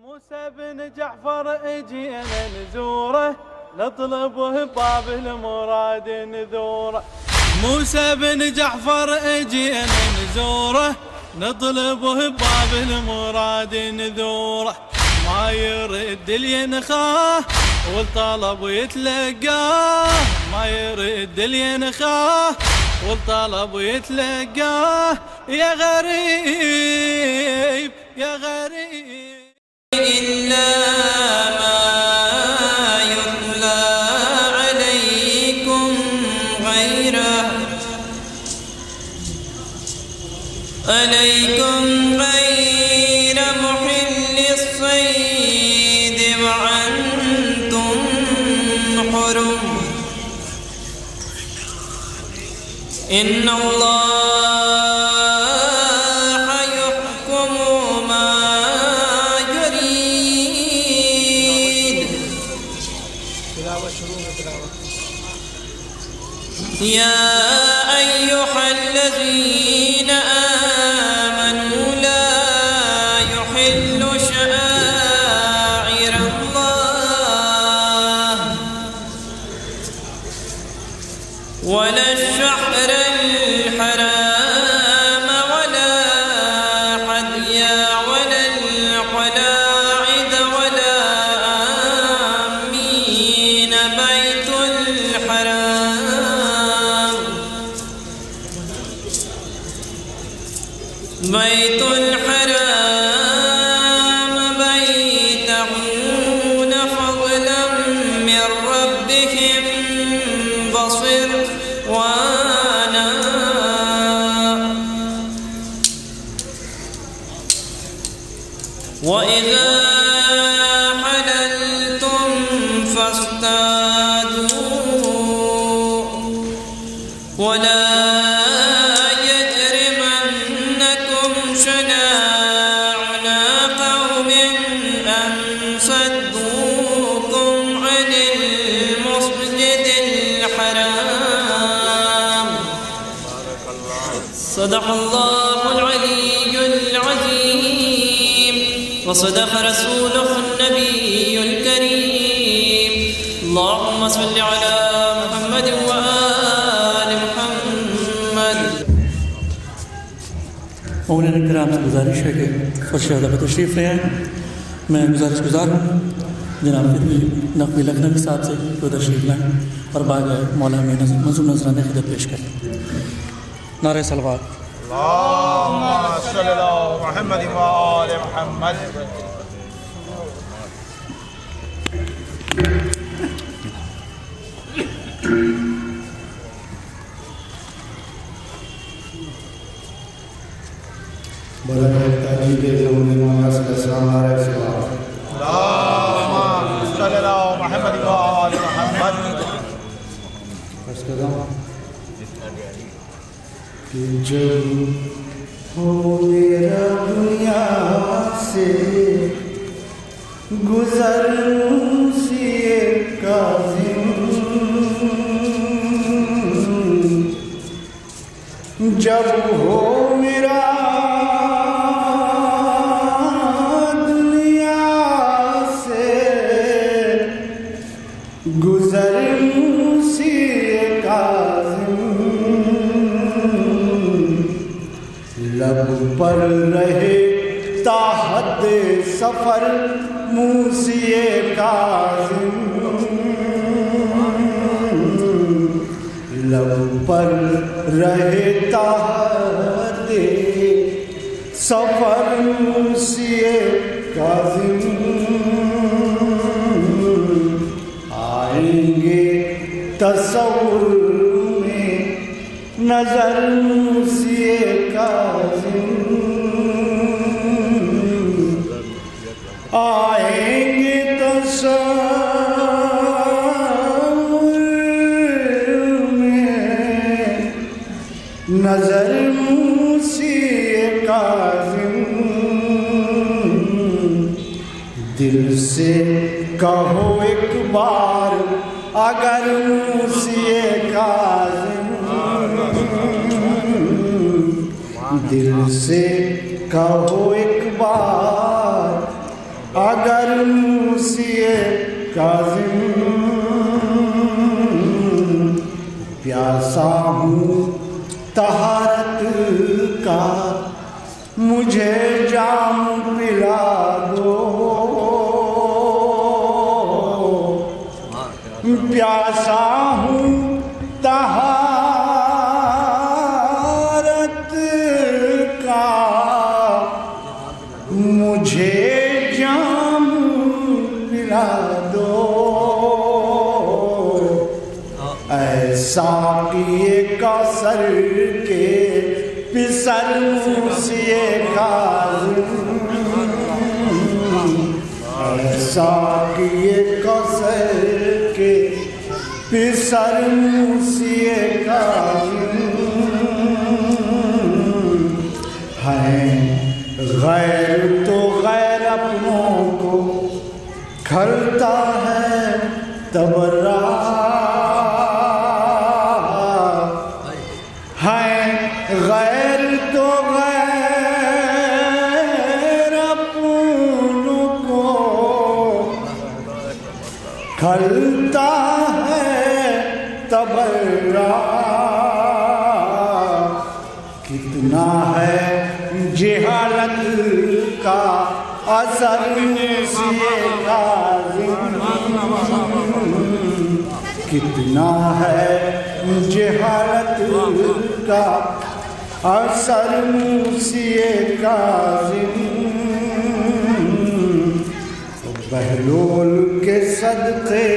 موسى بن جعفر اجينا نزوره نطلبه باب المراد نذوره. موسى بن جعفر اجينا نزوره نطلبه باب المراد نذوره. ما يرد اللي ينخاه والطلب يتلقاه، ما يرد اللي ينخاه والطلب يتلقاه. يا غريب يا غريب إلا ما يتلى عليكم غير محل الصيد وأنتم حرم. إن الله يحكم ما يريد. يا أيها الذين آمنوا لا يحل شعائر الله ولا الشهر الحرام ولا حديا ولا القلاعد ولا آمين بيت الحرام بيتعون فضلا من ربهم بصروانا. وإذا حللتم فاصطادوا ولا يجرمنكم شناعن قوم أن صدوكم عن المسجد الحرام. صدق الله العلي العظيم وصدق رسوله النبي الكريم. اللهم صل على محمد وآل محمد. مولانا کرام سے گزارش ہے کہ فرش ادب تشریف لے آئیں. میں گزارش گزار ہوں جناب نقوی لکھنوی صاحب سے وہ تشریف لائیں اور بعد مولانا میں منظور نذرانہ خدمت پیش کریں. نعرہ صلوات. اللهم صل على محمد وآل محمد. برکت تاکید زمین مولا صلی اللہ علیہ وسلم. اللهم صل على محمد وآل محمد. فرض کرتا ہوں کہ جب ہو میرا دنیا سے گزر سی کاظم، جب ہو میرا دنیا سے گزر سی کاظم، لب پر رہے تا حد سفر موسی کاظم، لب پر رہے تا حد سفر موسی کاظم. آئیں گے تصور میں نظر موسی کاظم، آئیں گے تصور میں نظر موسی کاظم. دل سے کہو ایک بار اگر موسی کاظم، دل سے کہو ایک بار اگر موسی کاظم پیاسا ہوں طہارت کا مجھے جام پلا دو پیاسا ہوں طہارت کا مجھے جام پلا دو اے ساقی کوثر کے پسر موسی کاظم اے ساقی کوثر کے پسر موسی کاظم ہیں غیر تو غیر اپنوں کو کھلتا ہے تبرا ہیں غیر تو غیر اپنوں کو کھلتا ہے تبرا کتنا ہے جہالت کا اثر موسی کاظم کتنا ہے جہالت کا اثر موسی کاظم بہلول کے صدقے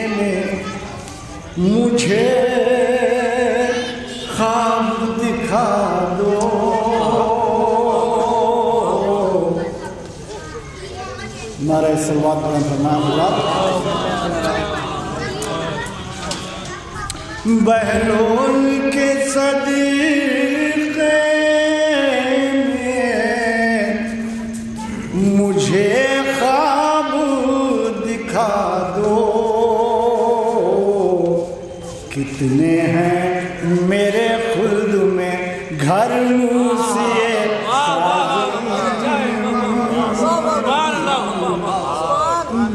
میں مجھے خواب دکھا دو نعرہ صلوات بلند فرمائیں بہلول کے صدقے میں مجھے خواب دکھا دو کتنے ہیں میرے خلد میں گھر موسی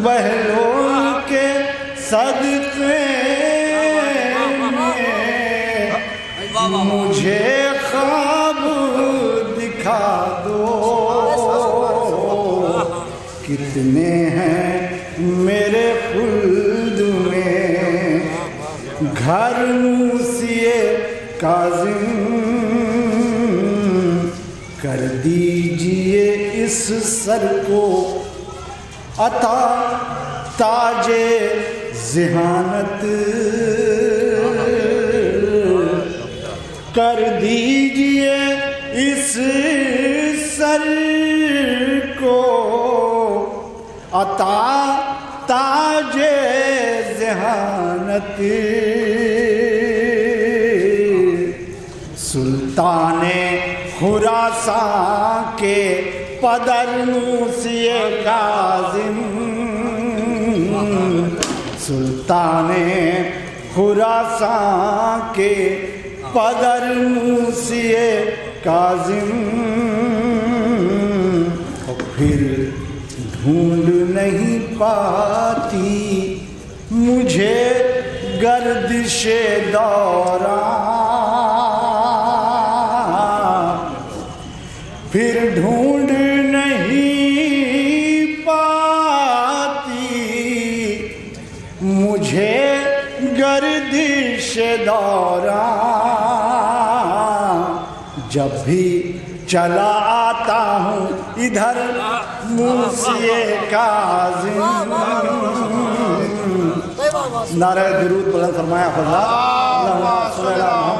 بہلول کے صدقے میں مجھے خواب دکھا دو کتنے ہیں میرے خلد میں گھر موسی کاظم کر دیجئے اس سر کو عطا تاج ذہانت کر دیجئے اس سر کو عطا تاج ذہانت سلطان خراسان کے پدر موسی کاظم سلطان خراسان کے پدر موسی کاظم پھر ڈھونڈ نہیں پاتی مجھے گردش دوران پھر ڈھونڈ نہیں پاتی مجھے گردش دوران جب بھی چلا آتا ہوں ادھر موسی کاظم نعرہ درود بلند فرمایا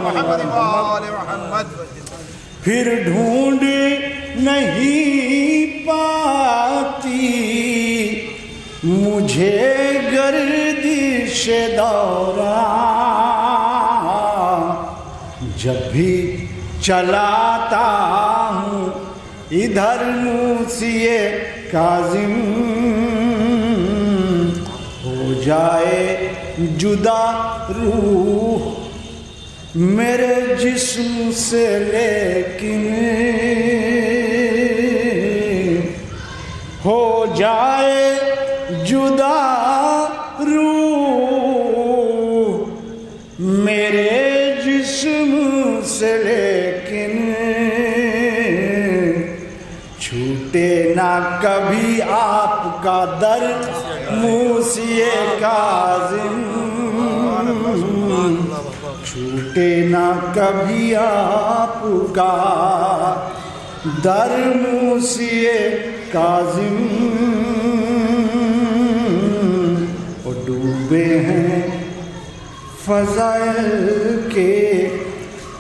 محمد پھر ڈھونڈ نہیں پاتی مجھے گردش دوران جب بھی چلاتا ہوں ادھر موسی کاظم ہو جائے جدا روح میرے جسم سے لیکن ہو جائے جدا روح میرے جسم سے لیکن چھوٹے نہ کبھی آپ کا در موسی کاظم چھوٹے نہ کبھی آپ کا در موسی کاظم وہ ڈوبے ہیں فضائل کے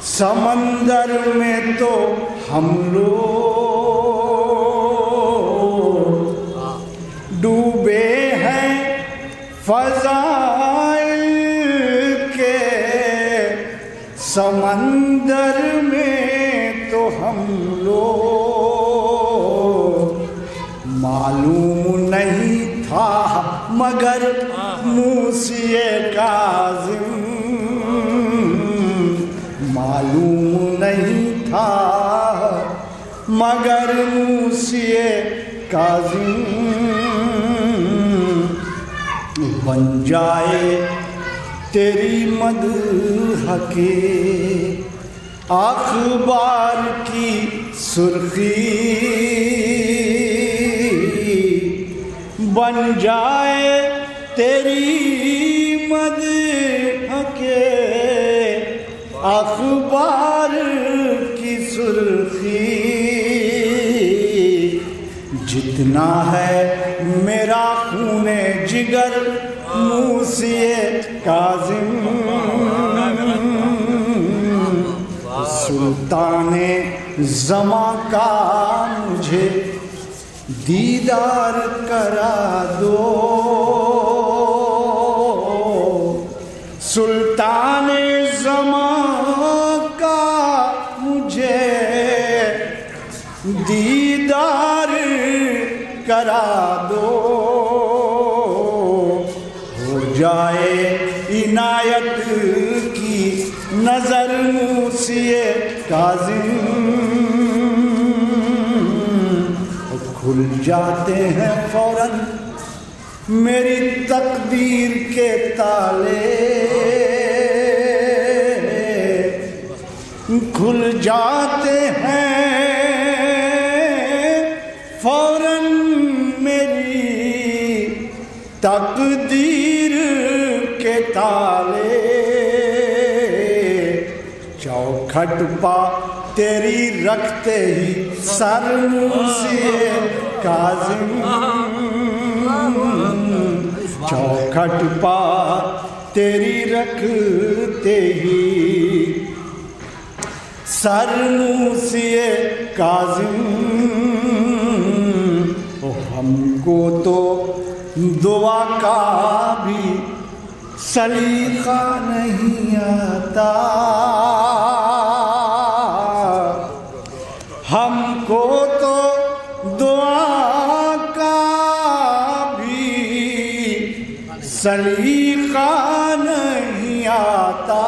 سمندر میں تو ہم لوگ ڈوبے ہیں فضائل کے سمندر میں تو ہم لوگ معلوم نہیں تھا مگر موسی کاظم معلوم نہیں تھا مگر موسی کاظم بن جائے تیری مدح کے اخبار کی سرخی بن جائے تیری مدح کے اخبار کی سرخی جتنا ہے میرا خون جگر موسی کاظم سلطان زماں کا مجھے دیدار کرا دو سلطان زماں کا مجھے دیدار کرا دو ہو جائے عنایت کی نظر موسی کاظم کھل جاتے ہیں فوراً میری تقدیر کے تالے کھل جاتے ہیں فوراً میری تقدیر کے تالے چوکھٹ پا تیری رکھتے ہی سر موسی کاظم چوکھٹ پا تیری رکھتے ہی سر موسی کاظم ہم کو تو دعا کا بھی سلیقہ نہیں آتا ہم کو تو دعا کا بھی سلیقہ نہیں آتا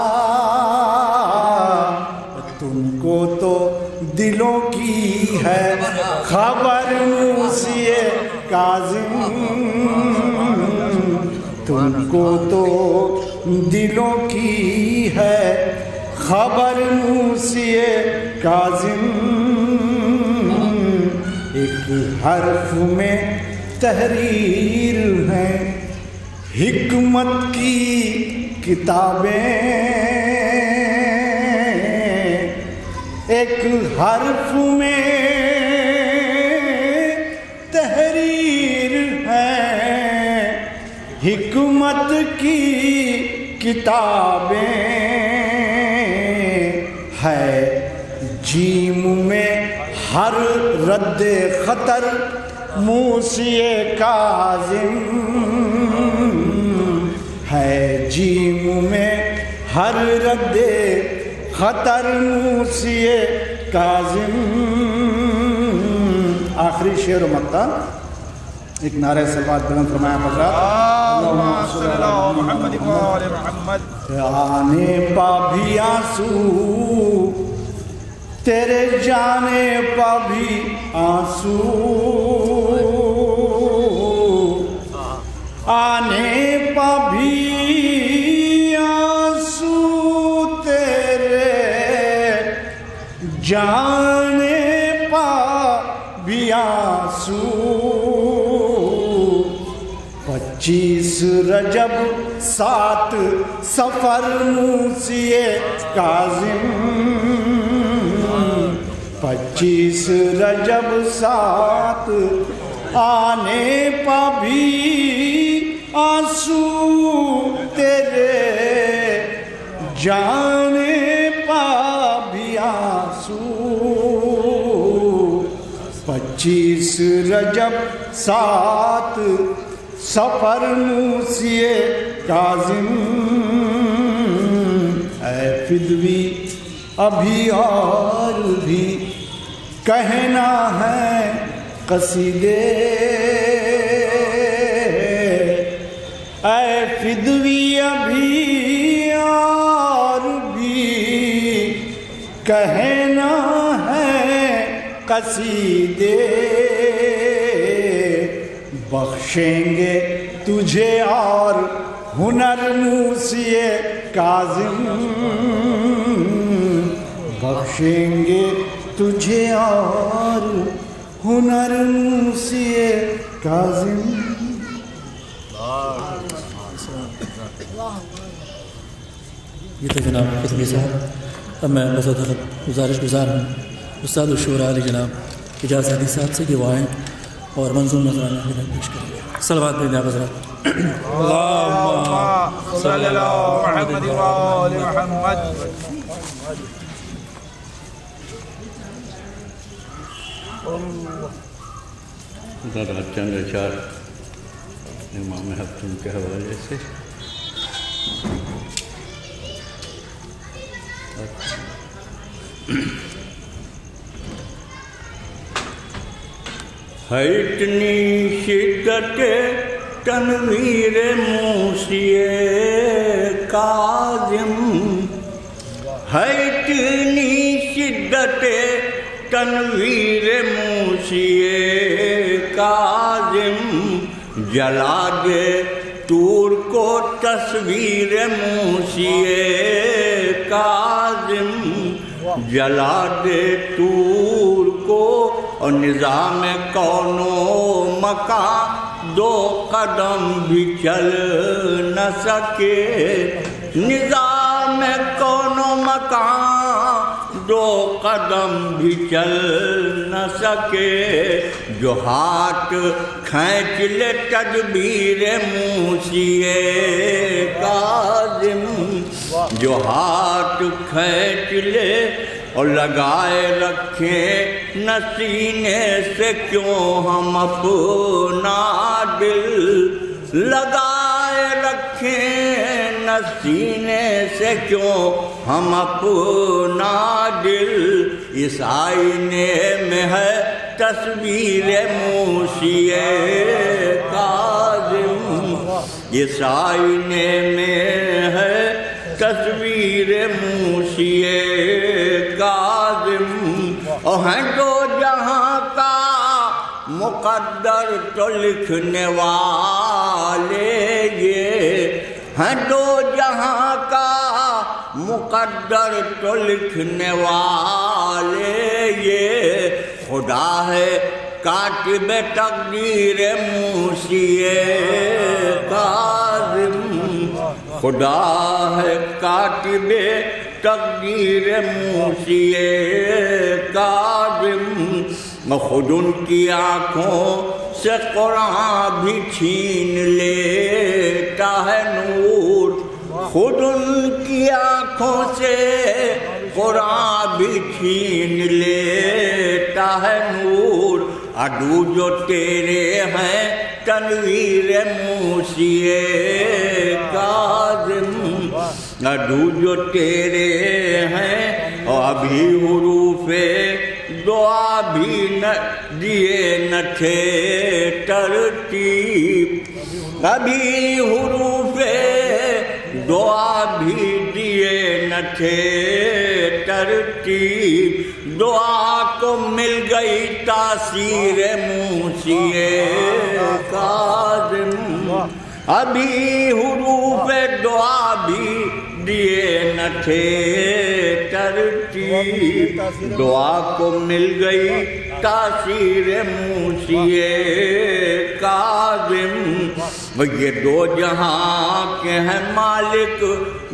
تم کو تو دلوں کی ہے خبر موسی کاظم تم کو تو دلوں کی ہے خبر موسی کاظم ایک حرف میں تحریر ہے حکمت کی کتابیں ایک حرف میں تحریر ہے حکمت کی کتابیں ہے جیم میں ہر رد خطر موسی کاظم ہے جیم میں ہر رد خطر موسی کاظم آخری شعر و مقطع ایک نعرہ صلوات بلند فرمایا حضرات اللہم صلی اللہ محمد وآل محمد آنے پا بھی آنسو تیرے جانے پا بھی آنسو 25 رجب 7 سفر موسی کاظم 25 رجب 7 آنے پا بھی آنسو تیرے جانے پا بھی آنسو 25 رجب 7 سفر موسی کاظم اے فدوی ابھی اور بھی کہنا ہے قصیدے اے فدوی ابھی اور بھی کہنا ہے قصیدے بخشیں گے تجھے اور ہنر موسی کاظم بخشیں گے تجھے اور ہنر موسی کاظم یہ تو جناب فدوی صاحب. اب میں بس گزارش گزار ہوں استاد الشورا علی جناب اجاز حدیث صاحب سے کہ وہ آئیں اور منظوم نذرانہ پیش کریں گے. صلوات بھیجیں آپ حضرات. اللهم صل على محمد وآل محمد. ذرا چند اشعار امام حتم کے حوالے سے. ہے اتنی شدت تنویر موسی کاظم ہے اتنی شدت تنویر موسی کاظم جلا دے طور کو تصویر موسی کاظم جلا دے طور کو اور نظام کون و مکان 2 قدم بھی چل نہ سکے نظام کون و مکان 2 قدم بھی چل نہ سکے جو ہاتھ کھینچ لے تدبیر موسی کاظم جو ہاتھ کھینچ لے اور لگائے رکھیں نہ سینے سے کیوں ہم اپنا دل لگائے رکھیں نہ سینے سے کیوں ہم اپنا دل اس آئینے میں ہے تصویر موسی کاظم اس آئینے میں ہے تصویر موسی کاظم اور ہیں 2 جہاں کا مقدر تو لکھنے والے یہ ہیں 2 جہاں کا مقدر تو لکھنے والے یہ خدا ہے کاتب تقدیر موسی کاظم خدا ہے کاتب تقدیر موسی کاظم خود ان کی آنکھوں سے قرآن بھی چھین لیتا ہے نور خود ان کی آنکھوں سے قرآن بھی چھین لیتا ہے نور عدو جو تیرے ہیں تنویر موسی کاظم عدو جو تیرے ہیں اور ابھی حروف دعا بھی نہ دیے نہ تھے ترتیب ابھی حروف دعا بھی دیے نہ تھے ترتیب دعا کو مل گئی تاثیر موسی کاظم ابھی حروف دعا بھی دیے نہ تھے ترتیب دعا کو مل گئی تاثیر موسی کاظم یہ دو جہاں کے ہیں مالک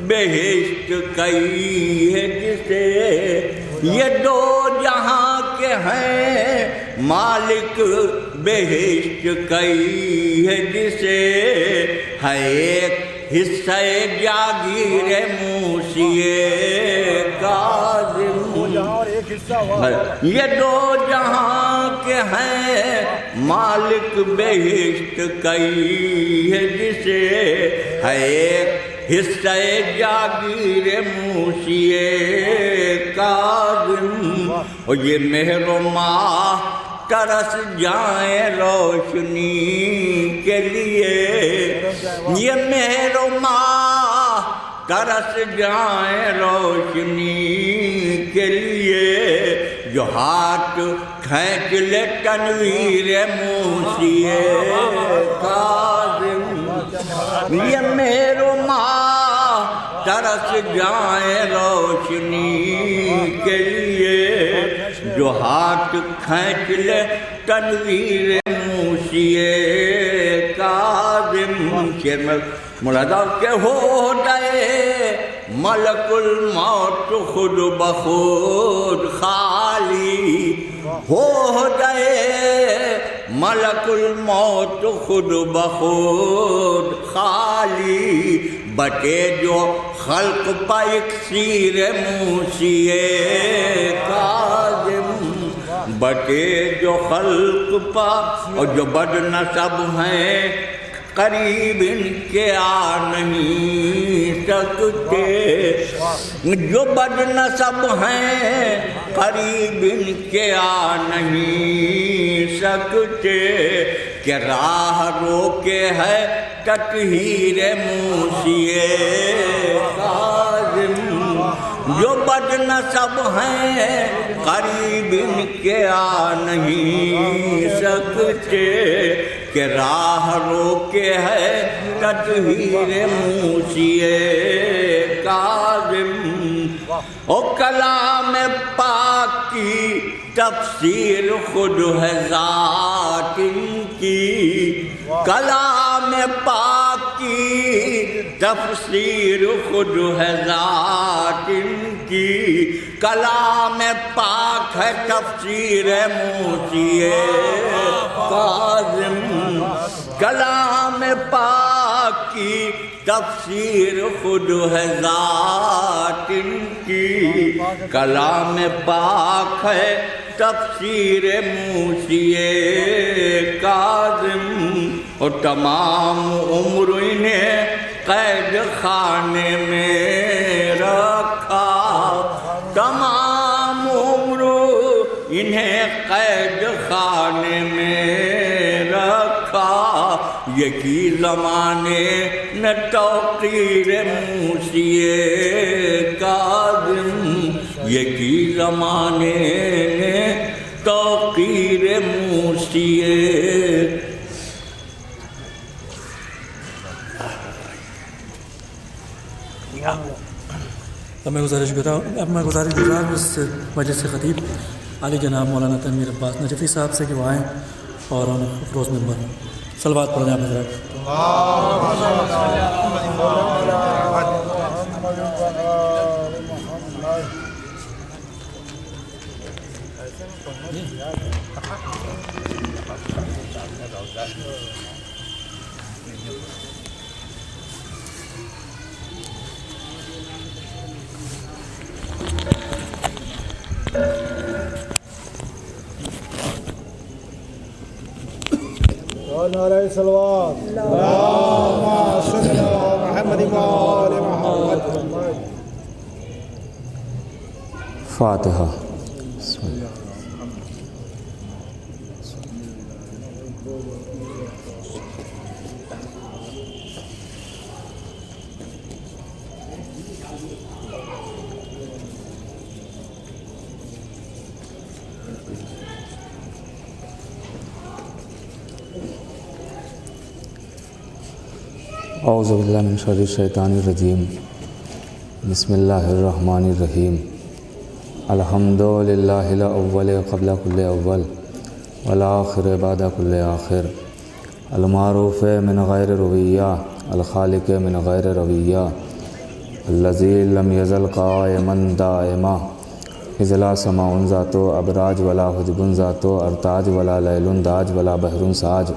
بہشت کئی ہے جسے، یہ دو جہاں کے ہیں مالک بہشت کئی ہے جسے، ہے ایک حصہ جاگیر موسی کاظم، یہ دو جہاں کے ہیں مالک بہشت کئی ہے جسے، ہے ایک حصہ جاگیر موسی کاظم، اور یہ مہر و ماہ ترس جائیں روشنی کے لیے، یہ مہر و ماہ ترس جائیں روشنی کے لیے، جو ہاتھ کھینچ لے تنویر موسی کاظم، یہ مہر و ماہ ترس جائیں روشنی کے لیے، جو ہاتھ کھینچ لے تنویر موسی کاظم، شیر میں ملادہ کہ ہو گئے ملک الموت خود بخود خالی، ہو گئے ملک الموت خود بخود خالی، بٹے جو خلق پا اکسیر موسی کاظم، بٹے جو خلق پا، اور جو بد نسب ہیں قریب ان کے آ نہیں سکتے، جو بد نسب ہیں قریب ان کے آ نہیں سکتے، کہ راہ روکے ہے تطہیر موسی کاظم، جو بد نسب ہیں قریب ان کے آ نہیں سکتے، کہ راہ روکے ہے تطہیر موسی کاظم، او کلام پاک کی تفسیر خود ہے ذات ان کی، کلام پاک کی تفسیر خود ہے ذات ان کی، کلام پاک ہے تفسیر موسی کاظم، کلام پاک کی تفسیر خود ہے ذات ان کی، کلام پاک ہے تفسیر موسی کاظم، اور تمام عمر انہیں قید خانے میں رکھا، تمام عمر انہیں قید خانے میں رکھا، یکی زمانے نے توقیر موسی کاظم، یکی زمانے نے توقیر موسی اب میں گزارش گزار اس مجلس سے خطیب علی جناب مولانا تنویر عباس نجفی صاحب سے کہ وہ آئیں اور افروز ممبر صلوات پڑھیں آپ حضرات۔ نعرہ صلوات اللہم صلی علی محمد و آل محمد۔ فاتحہ۔ اعوذ باللہ من شر الشیطان الرجیم، بسم اللہ الرحمن الرحیم، الحمد للہ الاول قبل کل اول والآخر بعد کل آخر، المعروف من غیر رویہ الخالق من غیر رویہ الذی لم یزل قائما دائما اذ لا سماع ذات ابراج ولا حجب ذات ارتاج ولا لیل داج ولا بحر ساج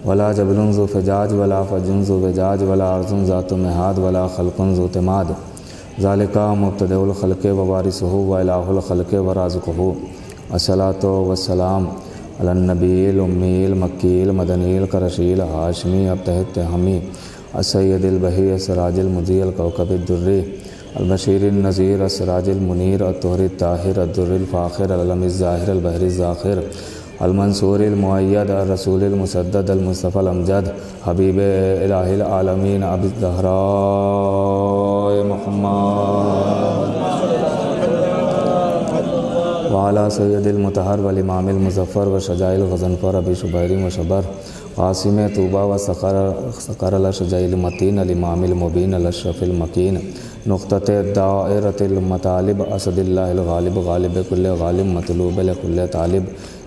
ولا جبل ذو فجاج ولا فج ذو وجاج ولا ارض ذات مہاد ولا خلق ذو تماد ذالک مبتدئ الخلق ووارثہ والہ الخلق ورازقہ الصلاۃ والسلام علی النبی الامی المکی المدنی القرشی الہاشمی التہمی السید البہی السراج المضیء الکوكب الدری البشیر النذیر السراج المنیر الطہر الطاہر الدر الفاخر العلم الظاہر البحر الزاخر المنصور المؤید الرسول المسدد المصطفى الامجد حبیب الہ العالمین ابی الزہراء محمد وعلی سید المطہر والامام المظفر وشجاع الغضنفر ابی شبیر وشبر قاسم طوبہ وسقر الشجاع المتین الامام المبین الاشرف المکین نقطۃ دائرۃ المطالب اسد اللہ الغالب غالب کل غالب مطلوب لکل طالب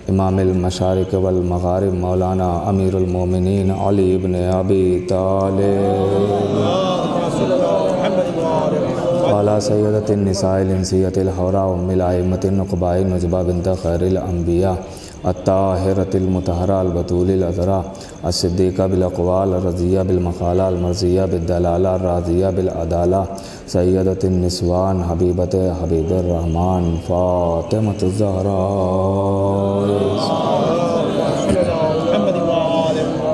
امام المشارق والمغارب مولانا امیر المومنین علی ابن ابی طالب وعلی سیدۃ النساء الانسیۃ الحوراء ام الائمۃ النقباء نجبہ بنت خیر الانبیاء الطاہرۃ المطہرہ البتول العذراء الصدیقہ بالاقوال الرضیہ بالمقالہ المرضیہ بالدلالہ الراضیہ بالعدالہ سیدۃ النسوان حبیبۃ حبیب الرحمن فاطمۃ الزہراء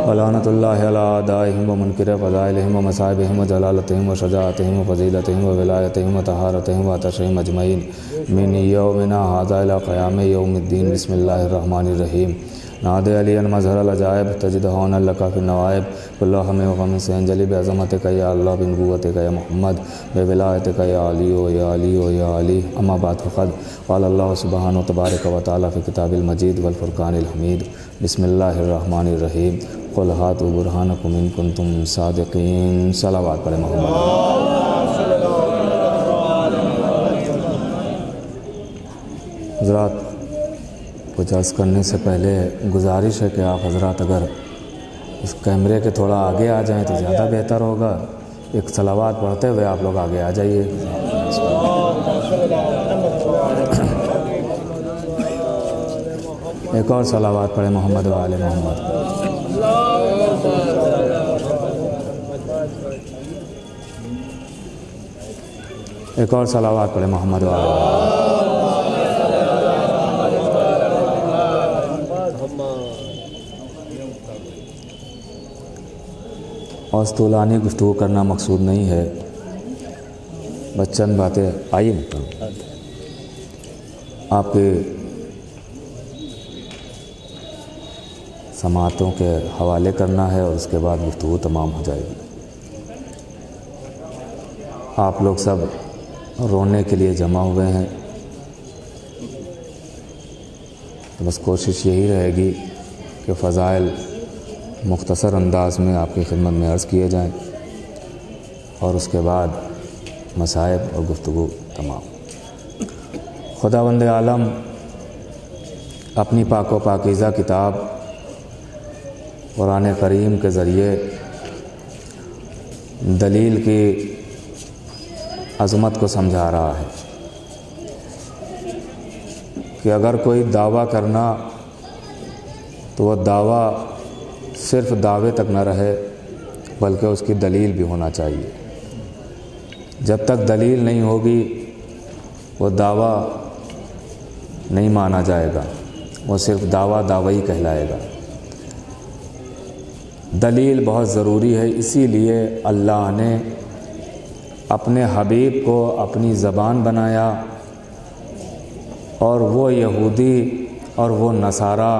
ولعنۃ اللہ علی اعدائہم ومنکر فضائلہم ومصائبہم وجلالتہم وشجاعتہم وفضیلتہم وولایتہم وطہارتہم وعطشہم اجمعین من یومنا ھذا الی قیام یوم الدین بسم اللہ الرحمن الرحیم ناد علی مظہر العجائب تجد ہون لک فی النوائب کل ہم وغم سے انجلی بعظمتک یا اللہ بنبوتک یا محمد بولایتک یا علی و یا علی و یا علی اما بعد فقد قال اللہ سبحانہ تبارک و تعالی فی کتاب المجید والفرقان الحمید بسم اللہ الرحمن الرحیم قل ہاتوا برہانکم ان کنتم صادقین صلوات پڑھیں محمد حضرات کچھ عرض کرنے سے پہلے گزارش ہے کہ آپ حضرات اگر اس کیمرے کے تھوڑا آگے آ جائیں تو زیادہ بہتر ہوگا ایک صلوات پڑھتے ہوئے آپ لوگ آگے آ جائیے ایک اور صلوات پڑھیں محمد و آل محمد ایک اور صلوات پڑھیں محمد و آل محمد اور طولانی گفتگو کرنا مقصود نہیں ہے بس چند باتیں آئیے آپ کے سماعتوں کے حوالے کرنا ہے اور اس کے بعد گفتگو تمام ہو جائے گی آپ لوگ سب رونے کے لیے جمع ہوئے ہیں تو بس کوشش یہی رہے گی کہ فضائل مختصر انداز میں آپ کی خدمت میں عرض کیے جائیں اور اس کے بعد مصائب اور گفتگو تمام خداوند عالم اپنی پاک و پاکیزہ کتاب قرآن کریم کے ذریعے دلیل کی عظمت کو سمجھا رہا ہے کہ اگر کوئی دعویٰ کرنا تو وہ دعویٰ صرف دعوے تک نہ رہے بلکہ اس کی دلیل بھی ہونا چاہیے جب تک دلیل نہیں ہوگی وہ دعویٰ نہیں مانا جائے گا وہ صرف دعوی کہلائے گا دلیل بہت ضروری ہے اسی لیے اللہ نے اپنے حبیب کو اپنی زبان بنایا اور وہ یہودی اور وہ نصارہ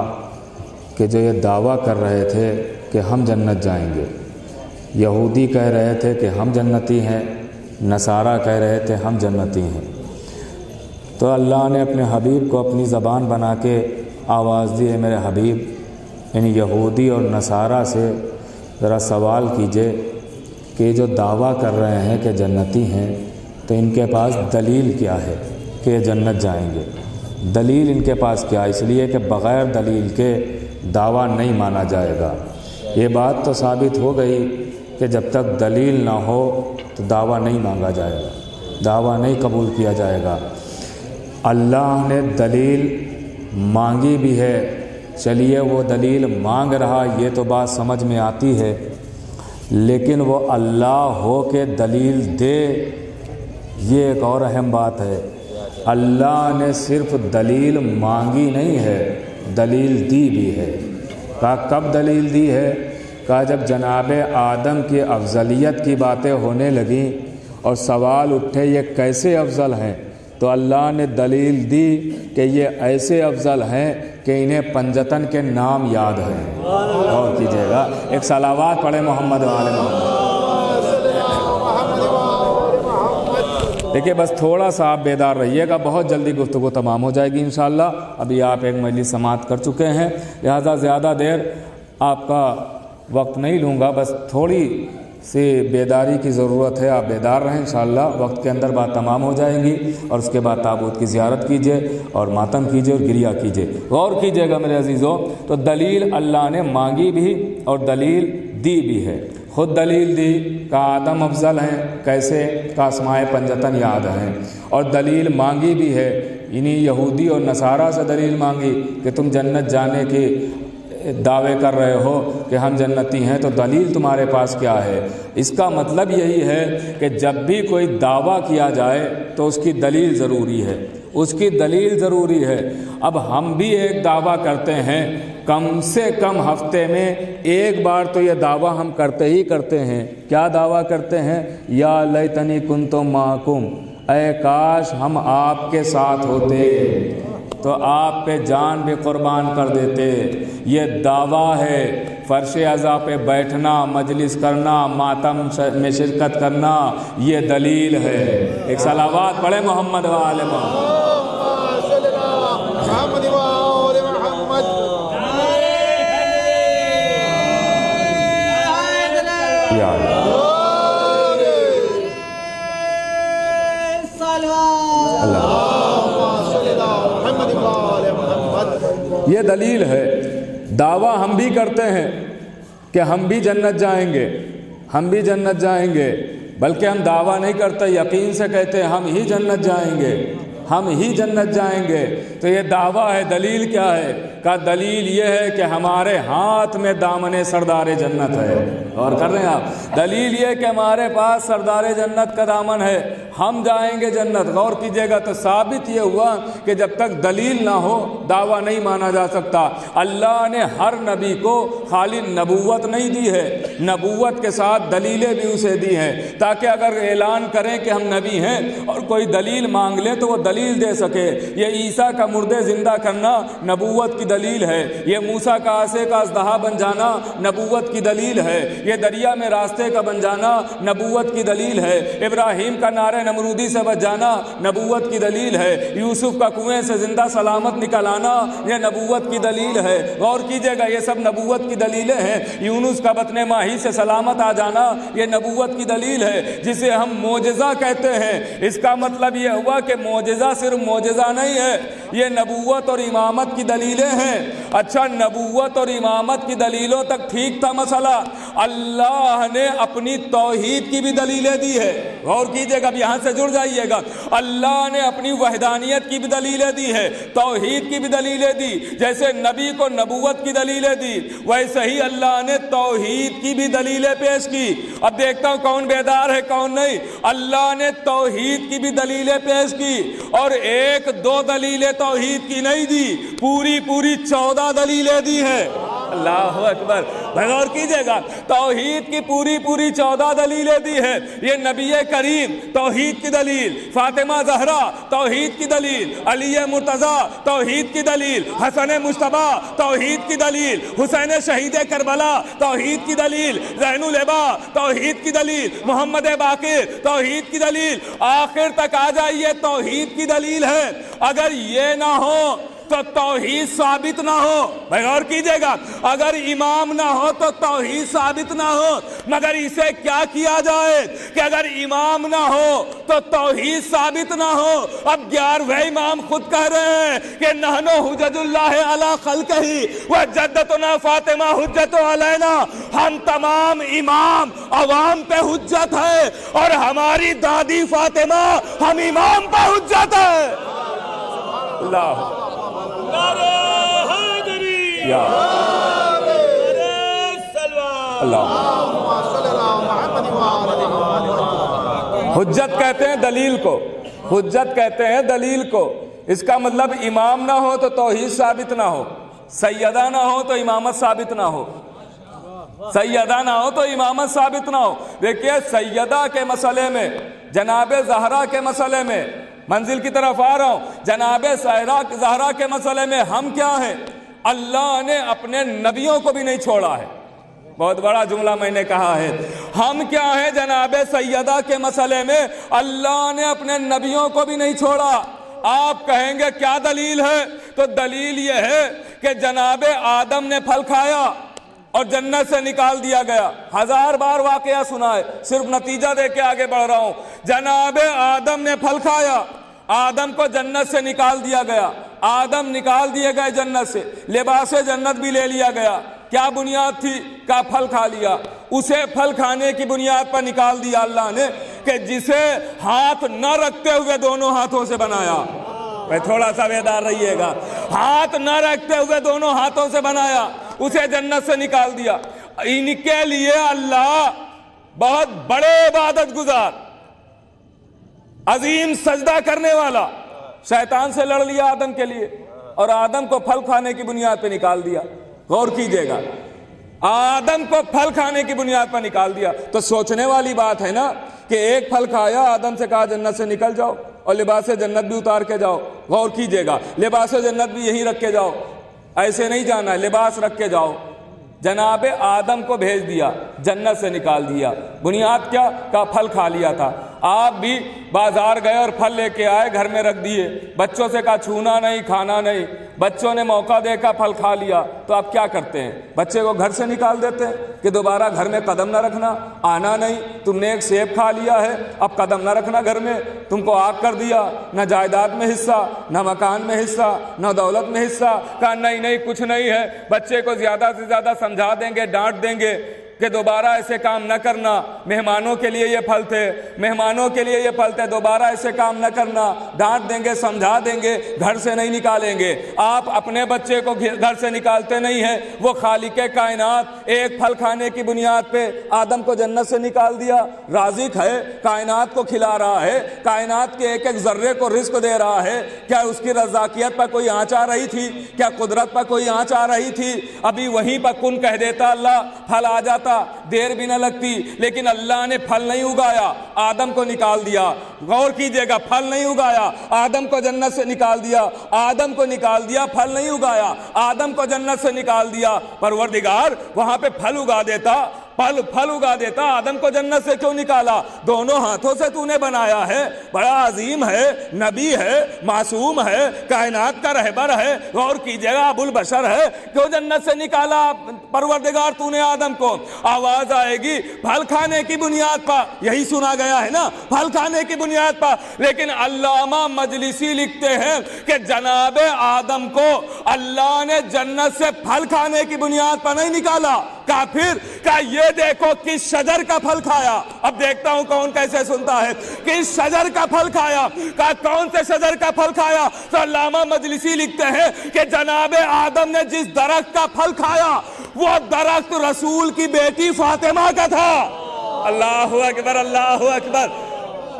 کہ جو یہ دعویٰ کر رہے تھے کہ ہم جنت جائیں گے یہودی کہہ رہے تھے کہ ہم جنتی ہیں نصارہ کہہ رہے تھے ہم جنتی ہیں تو اللہ نے اپنے حبیب کو اپنی زبان بنا کے آواز دی ہے میرے حبیب ان یہودی اور نصارہ سے ذرا سوال کیجئے کہ جو دعویٰ کر رہے ہیں کہ جنتی ہیں تو ان کے پاس دلیل کیا ہے کہ یہ جنت جائیں گے دلیل ان کے پاس کیا اس لیے کہ بغیر دلیل کے دعویٰ نہیں مانا جائے گا یہ بات تو ثابت ہو گئی کہ جب تک دلیل نہ ہو تو دعویٰ نہیں مانگا جائے گا، دعویٰ نہیں قبول کیا جائے گا۔ اللہ نے دلیل مانگی بھی ہے، چلیے وہ دلیل مانگ رہا یہ تو بات سمجھ میں آتی ہے، لیکن وہ اللہ ہو کے دلیل دے یہ ایک اور اہم بات ہے۔ اللہ نے صرف دلیل مانگی نہیں ہے، دلیل دی بھی ہے۔ کہا کب دلیل دی ہے؟ کہا جب جناب آدم کی افضلیت کی باتیں ہونے لگیں اور سوال اٹھے یہ کیسے افضل ہیں، تو اللہ نے دلیل دی کہ یہ ایسے افضل ہیں کہ انہیں پنجتن کے نام یاد ہیں۔ غور کیجیے گا، ایک صلوات پڑھے محمد وعلی محمد۔ دیکھیے بس تھوڑا سا آپ بیدار رہیے گا، بہت جلدی گفتگو تمام ہو جائے گی انشاءاللہ۔ ابھی آپ ایک مجلس سماعت کر چکے ہیں، لہذا زیادہ دیر آپ کا وقت نہیں لوں گا، بس تھوڑی سی بیداری کی ضرورت ہے، آپ بیدار رہیں انشاءاللہ، وقت کے اندر بات تمام ہو جائیں گی، اور اس کے بعد تابوت کی زیارت کیجیے اور ماتم کیجیے اور گریہ کیجیے۔ غور کیجیے گا میرے عزیزوں، تو دلیل اللہ نے مانگی بھی اور دلیل دی بھی ہے۔ خود دلیل دی کہ آدم افضل ہیں، کیسے؟ کہ اسمائے پنجتن یاد ہیں، اور دلیل مانگی بھی ہے، انہی یہودی اور نصارہ سے دلیل مانگی کہ تم جنت جانے کی دعوے کر رہے ہو کہ ہم جنتی ہیں، تو دلیل تمہارے پاس کیا ہے؟ اس کا مطلب یہی ہے کہ جب بھی کوئی دعویٰ کیا جائے تو اس کی دلیل ضروری ہے، اس کی دلیل ضروری ہے۔ اب ہم بھی ایک دعویٰ کرتے ہیں، کم سے کم ہفتے میں ایک بار تو یہ دعویٰ ہم کرتے ہی کرتے ہیں۔ کیا دعویٰ کرتے ہیں؟ یا لیتنی کنت معکم، اے کاش ہم آپ کے ساتھ ہوتے تو آپ پہ جان بھی قربان کر دیتے۔ یہ دعویٰ ہے، فرش عزا پہ بیٹھنا، مجلس کرنا، ماتم میں شرکت کرنا، یہ دلیل ہے۔ ایک صلوات پڑھے محمد وعلی محمد۔ یہ دلیل ہے۔ دعویٰ ہم بھی کرتے ہیں کہ ہم بھی جنت جائیں گے، ہم بھی جنت جائیں گے، بلکہ ہم دعویٰ نہیں کرتے، یقین سے کہتے ہیں ہم ہی جنت جائیں گے، ہم ہی جنت جائیں گے۔ تو یہ دعویٰ ہے۔ دلیل کیا ہے؟ کہ دلیل یہ ہے کہ ہمارے ہاتھ میں دامن سردار جنت ہے۔ اور کر رہے ہیں آپ؟ دلیل یہ کہ ہمارے پاس سردار جنت کا دامن ہے، ہم جائیں گے جنت۔ غور کیجئے گا تو ثابت یہ ہوا کہ جب تک دلیل نہ ہو دعویٰ نہیں مانا جا سکتا۔ اللہ نے ہر نبی کو خالی نبوت نہیں دی ہے، نبوت کے ساتھ دلیلیں بھی اسے دی ہیں، تاکہ اگر اعلان کریں کہ ہم نبی ہیں اور کوئی دلیل مانگ لے تو وہ دلیل دے سکے۔ یہ عیسیٰ کا مردے زندہ کرنا نبوت کی دلیل ہے، یہ موسیٰ کا عصا کا اژدہا بن جانا نبوت کی دلیل ہے، یہ دریا میں راستے کا بن جانا نبوت کی دلیل ہے، ابراہیم کا نعرہ نمرودی سے بچ جانا نبوت کی دلیل ہے، یوسف کا کنویں سے زندہ سلامت نکل آنا یہ نبوت کی دلیل ہے۔ غور کیجئے گا، یہ سب نبوت کی دلیلیں ہیں۔ یونس کا بطن ماہی سے سلامت آ جانا یہ نبوت کی دلیل ہے، جسے ہم معجزہ کہتے ہیں۔ اس کا مطلب یہ ہوا کہ معجزہ صرف معجزہ نہیں ہے، یہ نبوت اور امامت کی دلیلیں ہیں۔ اچھا، نبوت اور امامت کی دلیلوں تک ٹھیک تھا مسئلہ، اللہ نے اپنی توحید کی بھی دلیلیں دی ہے۔ غور کیجئے گا، اب یہاں سے جڑ جائیے گا۔ اللہ نے اپنی وحدانیت کی بھی دلیلیں دی ہے، توحید کی بھی دلیلیں دی۔ جیسے نبی کو نبوت کی دلیلیں دی، ویسے ہی اللہ نے توحید کی بھی دلیلیں پیش کی۔ اب دیکھتا ہوں کون بیدار ہے کون نہیں۔ اللہ نے توحید کی بھی دلیلیں پیش کی، اور ایک دو دلیلیں توحید کی نہیں دی، پوری 14 دلیلیں دی ہیں۔ اللہ اکبر، غور کیجئے گا، توحید کی پوری 14 دلیلیں دی ہیں۔ یہ نبی کریم توحید کی دلیل، فاطمہ زہرا توحید کی دلیل، علی مرتضیٰ توحید کی دلیل، حسن مجتبیٰ توحید کی دلیل، حسین شہید کربلا توحید کی دلیل، زین العبا توحید کی دلیل، محمد باقر توحید کی دلیل، آخر تک آ جائیے توحید کی دلیل ہے۔ اگر یہ نہ ہو تو توحید ثابت نہ ہو. بھائی غور کیجئے گا, اگر امام نہ ہو تو توحید ثابت نہ ہو, مگر اسے کیا کیا جائے کہ اگر امام نہ ہو تو توحید ثابت نہ ہو. اب 11ویں امام خود کہہ رہے ہیں کہ نحنو حجج اللہ علی خلقہ و جدتنا فاطمہ حجت علینا, ہم تمام امام عوام پہ حجت ہے اور ہماری دادی فاطمہ ہم امام پہ حجت ہے. اللہ یا اللہ. حجت کہتے ہیں دلیل کو, حجت کہتے ہیں دلیل کو. اس کا مطلب امام نہ ہو تو توحید ثابت نہ ہو, سیدہ نہ ہو تو امامت ثابت نہ ہو, سیدہ نہ ہو تو امامت ثابت نہ ہو. دیکھیے سیدہ کے مسئلے میں, جناب زہرا کے مسئلے میں, منزل کی طرف آ رہا ہوں, جناب زہرا کے مسئلے میں ہم کیا ہیں؟ اللہ نے اپنے نبیوں کو بھی نہیں چھوڑا ہے. بہت بڑا جملہ میں نے کہا ہے. ہم کیا ہیں جناب سیدہ کے مسئلے میں؟ اللہ نے اپنے نبیوں کو بھی نہیں چھوڑا. آپ کہیں گے کیا دلیل ہے؟ تو دلیل یہ ہے کہ جناب آدم نے پھل کھایا اور جنت سے نکال دیا گیا. 1000 بار واقعہ سنا ہے, صرف نتیجہ دے کے آگے بڑھ رہا ہوں. جناب آدم نے پھل کھایا, آدم کو جنت سے نکال دیا گیا, آدم نکال دیے گئے جنت سے, لباس جنت بھی لے لیا گیا. کیا بنیاد تھی؟ کا پھل کھا لیا. اسے پھل کھانے کی بنیاد پر نکال دیا اللہ نے کہ جسے ہاتھ نہ رکھتے ہوئے دونوں ہاتھوں سے بنایا. تھوڑا سا بیدار رہیے گا, ہاتھ نہ رکھتے ہوئے دونوں ہاتھوں سے بنایا, اسے جنت سے نکال دیا. ان کے لیے اللہ بہت بڑے عبادت گزار, عظیم سجدہ کرنے والا, شیطان سے لڑ لیا آدم کے لیے اور آدم کو پھل کھانے کی بنیاد پہ نکال دیا. غور کیجئے گا, آدم کو پھل کھانے کی بنیاد پر نکال دیا. تو سوچنے والی بات ہے نا کہ ایک پھل کھایا, آدم سے کہا جنت سے نکل جاؤ اور لباس جنت بھی اتار کے جاؤ. غور کیجئے گا, لباس جنت بھی یہیں رکھ کے جاؤ, ایسے نہیں جانا ہے, لباس رکھ کے جاؤ. جناب آدم کو بھیج دیا, جنت سے نکال دیا. بنیاد کیا؟ کا پھل کھا لیا تھا. آپ بھی بازار گئے اور پھل لے کے آئے, گھر میں رکھ دیے, بچوں سے کہا چھونا نہیں, کھانا نہیں. بچوں نے موقع دیکھا, پھل کھا لیا, تو آپ کیا کرتے ہیں؟ بچے کو گھر سے نکال دیتے ہیں کہ دوبارہ گھر میں قدم نہ رکھنا, آنا نہیں. تم نے ایک سیب کھا لیا ہے, اب قدم نہ رکھنا گھر میں. تم کو آگ کر دیا, نہ جائیداد میں حصہ, نہ مکان میں حصہ, نہ دولت میں حصہ. کہا نہیں نہیں کچھ نہیں ہے. بچے کو زیادہ سے زیادہ سمجھا دیں گے, ڈانٹ دیں گے کہ دوبارہ ایسے کام نہ کرنا, مہمانوں کے لیے یہ پھل تھے, مہمانوں کے لیے یہ پھل تھے, دوبارہ ایسے کام نہ کرنا. ڈانٹ دیں گے, سمجھا دیں گے, گھر سے نہیں نکالیں گے. آپ اپنے بچے کو گھر سے نکالتے نہیں ہیں. وہ خالق کائنات ایک پھل کھانے کی بنیاد پہ آدم کو جنت سے نکال دیا. رازق ہے, کائنات کو کھلا رہا ہے, کائنات کے ایک ایک ذرے کو رزق دے رہا ہے. کیا اس کی رزاقیت پر کوئی آنچ آ رہی تھی؟ کیا قدرت پر کوئی آنچ آ رہی تھی؟ ابھی وہیں پر کن کہہ دیتا اللہ, پھل آ جاتا, دیر بھی نہ لگتی. لیکن اللہ نے پھل نہیں اگایا, آدم کو نکال دیا. غور کیجئے گا, پھل نہیں اگایا, آدم کو جنت سے نکال دیا. آدم کو نکال دیا, پھل نہیں اگایا, آدم کو جنت سے نکال دیا. پروردگار وہاں پہ پھل اگا دیتا, پھل اگا دیتا, آدم کو جنت سے کیوں نکالا؟ دونوں ہاتھوں سے تو نے بنایا ہے, بڑا عظیم ہے, نبی ہے, معصوم ہے, کائنات کا رہبر ہے. غور کیجئے گا, ابو البشر ہے, کیوں جنت سے نکالا پروردگار تو نے آدم کو؟ آواز آئے گی پھل کھانے کی بنیاد پر, یہی سنا گیا ہے نا, پھل کھانے کی بنیاد پر. لیکن علامہ مجلسی لکھتے ہیں کہ جناب آدم کو اللہ نے جنت سے پھل کھانے کی بنیاد پر نہیں نکالا. کافر کا یہ دیکھو کس شجر کا پھل کھایا. اب دیکھتا ہوں کون کیسے سنتا ہے. کس شجر کا پھل کھایا؟ کون سے شجر کا پھل کھایا؟ تو علامہ مجلسی لکھتے ہیں کہ جناب آدم نے جس درخت کا پھل کھایا وہ درخت رسول کی بیٹی فاطمہ کا تھا. اللہ اکبر, اللہ اکبر.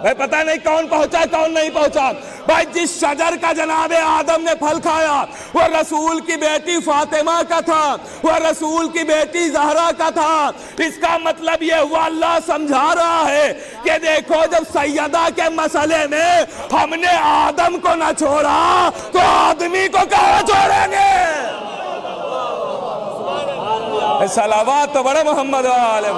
بھائی پتہ نہیں کون پہنچا کون نہیں پہنچا. بھائی جس شجر کا جناب آدم نے پھل کھایا وہ رسول کی بیٹی فاطمہ کا تھا, وہ رسول کی بیٹی زہرا کا تھا. اس کا مطلب یہ ہوا اللہ سمجھا رہا ہے کہ دیکھو جب سیدہ کے مسئلے میں ہم نے آدم کو نہ چھوڑا تو آدمی کو کہاں چھوڑیں گے؟ صلوات تو بڑے محمد عالم.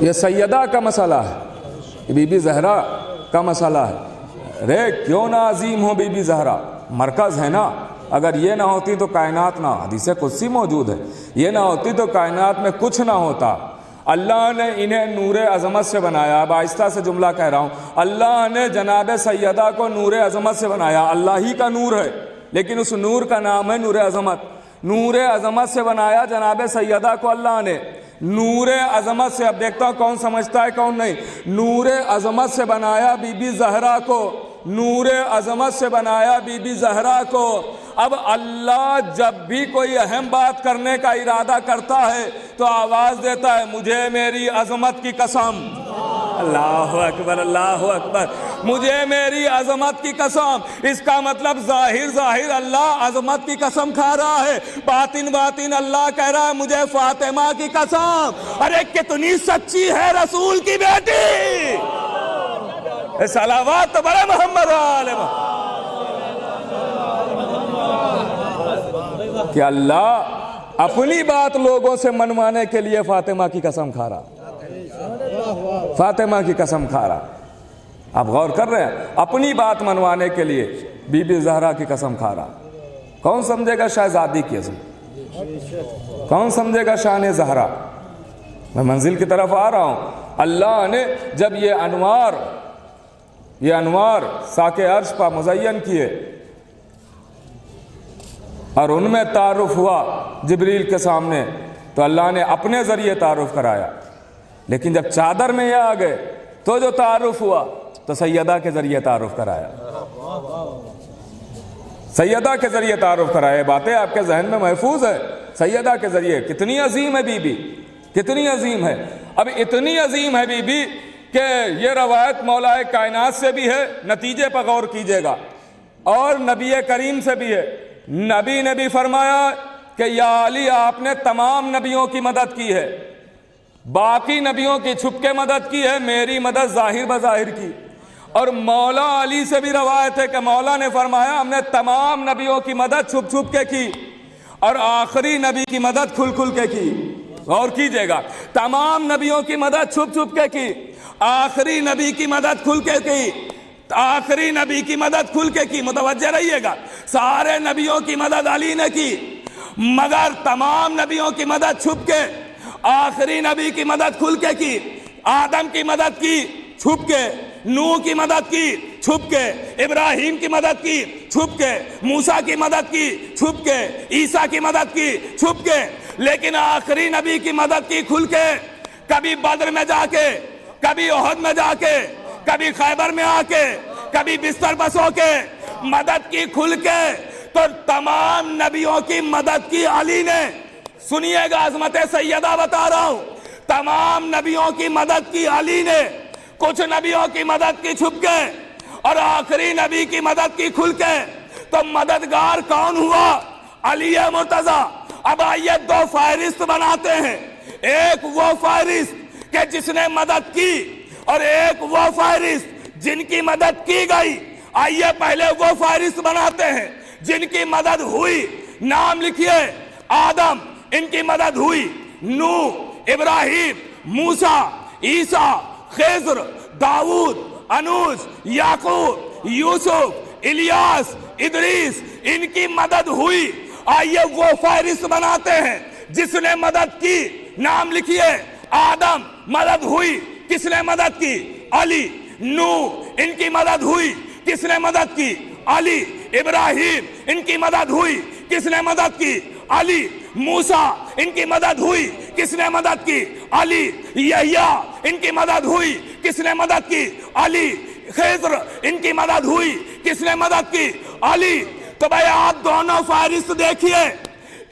یہ سیدہ کا مسئلہ ہے, یہ بی بی زہرا کا مسئلہ ہے. رے کیوں نہ عظیم ہو بی بی زہرا, مرکز ہے نا. اگر یہ نہ ہوتی تو کائنات نہ, حدیث قدسی موجود ہے, یہ نہ ہوتی تو کائنات میں کچھ نہ ہوتا. اللہ نے انہیں نور عظمت سے بنایا. اب آہستہ سے جملہ کہہ رہا ہوں. اللہ نے جناب سیدہ کو نور عظمت سے بنایا. اللہ ہی کا نور ہے, لیکن اس نور کا نام ہے نور عظمت. نور عظمت سے بنایا جناب سیدہ کو اللہ نے, نور عظمت سے. اب دیکھتا ہوں کون سمجھتا ہے کون نہیں. نور عظمت سے بنایا بی بی زہرا کو, نور عظمت سے بنایا بی بی زہرا کو. اب اللہ جب بھی کوئی اہم بات کرنے کا ارادہ کرتا ہے تو آواز دیتا ہے, مجھے میری عظمت کی قسم. اللہ اکبر, اللہ اکبر, مجھے میری عظمت کی قسم. اس کا مطلب ظاہر اللہ عظمت کی قسم کھا رہا ہے, باطن اللہ کہہ رہا ہے مجھے فاطمہ کی قسم. ارے کتنی سچی ہے رسول کی بیٹی. صلوات بڑے محمد علیہ کہ اللہ اپنی بات لوگوں سے منوانے کے لیے فاطمہ کی قسم کھا رہا, فاطمہ کی قسم کھا رہا. آپ غور کر رہے ہیں, اپنی بات منوانے کے لیے بی بی زہرا کی قسم کھا رہا. کون سمجھے گا شہزادی کی عظمت, کون سمجھے گا شان زہرا. میں منزل کی طرف آ رہا ہوں. اللہ نے جب یہ انوار ساک عرش پر مزین کیے اور ان میں تعارف ہوا جبریل کے سامنے, تو اللہ نے اپنے ذریعے تعارف کرایا. لیکن جب چادر میں یہ آ گئے تو جو تعارف ہوا تو سیدہ کے ذریعے تعارف کرایا, سیدہ کے ذریعے تعارف کرایا. باتیں آپ کے ذہن میں محفوظ ہے. سیدہ کے ذریعے کتنی عظیم ہے بی بی, کتنی عظیم ہے. اب اتنی عظیم ہے بی بی کہ یہ روایت مولا کائنات سے بھی ہے, نتیجے پر غور کیجئے گا, اور نبی کریم سے بھی ہے. نبی نے بھی فرمایا کہ یا علی آپ نے تمام نبیوں کی مدد کی ہے, باقی نبیوں کی چھپ کے مدد کی ہے, میری مدد ظاہر بظاہر کی. اور مولا علی سے بھی روایت ہے کہ مولا نے فرمایا ہم نے تمام نبیوں کی مدد چھپ چھپ کے کی, اور آخری نبی کی مدد کھل کھل کے کی. غور کیجئے گا, تمام نبیوں کی مدد چھپ چھپ کے کی, آخری نبی کی مدد کھل کے کی, آخری نبی کی مدد کھل کے کی. متوجہ رہیے گا, سارے نبیوں کی مدد علی نے کی, مگر تمام نبیوں کی مدد چھپ کے, آخری نبی کی مدد کھل کے کی. آدم کی مدد کی چھپ کے, نوح کی مدد کی چھپ کے, ابراہیم کی مدد کی چھپ کے, موسیٰ کی مدد کی چھپ کے, عیسیٰ کی مدد کی چھپ کے. لیکن آخری نبی کی مدد کی کھل کے, کبھی بدر میں جا کے, کبھی احد میں جا کے, کبھی خیبر میں آ کے, کبھی بستر پر سو کے, مدد کی کھل کے. تو تمام نبیوں کی مدد کی علی نے. سنیے گا عظمت سیدہ بتا رہا ہوں, تمام نبیوں کی مدد کی علی نے, کچھ نبیوں کی مدد کی چھپ کے, اور آخری نبی کی مدد کی کھل کے. تو مددگار کون ہوا؟ علی مرتضی. اب آئیے دو فہرست بناتے ہیں, ایک وہ فہرست کہ جس نے مدد کی, اور ایک وہ فہرست جن کی مدد کی گئی. آئیے پہلے وہ فہرست بناتے ہیں جن کی مدد ہوئی. نام لکھیے, آدم ان کی مدد ہوئی, نوح, ابراہیم, موسیٰ, عیسیٰ, خضر, داؤد, انوش, یعقوب, یوسف, الیاس, ادریس, ان کی مدد ہوئی. آئیے وہ فہرست بناتے ہیں جس نے مدد کی. نام لکھیے, آدم مدد ہوئی, کس نے مدد کی؟ علی. نوح ان کی مدد ہوئی, کس نے مدد کی؟ علی. ابراہیم ان کی مدد ہوئی, کس نے مدد کی؟ علی. موسیٰ ان کی مدد ہوئی, کس نے مدد کی؟ علی. یحییٰ ان کی مدد ہوئی, کس نے مدد کی؟ علی. خضر ان کی مدد ہوئی, کس نے مدد کی؟ علی. تو بھائی آپ دونوں فہرست دیکھیے,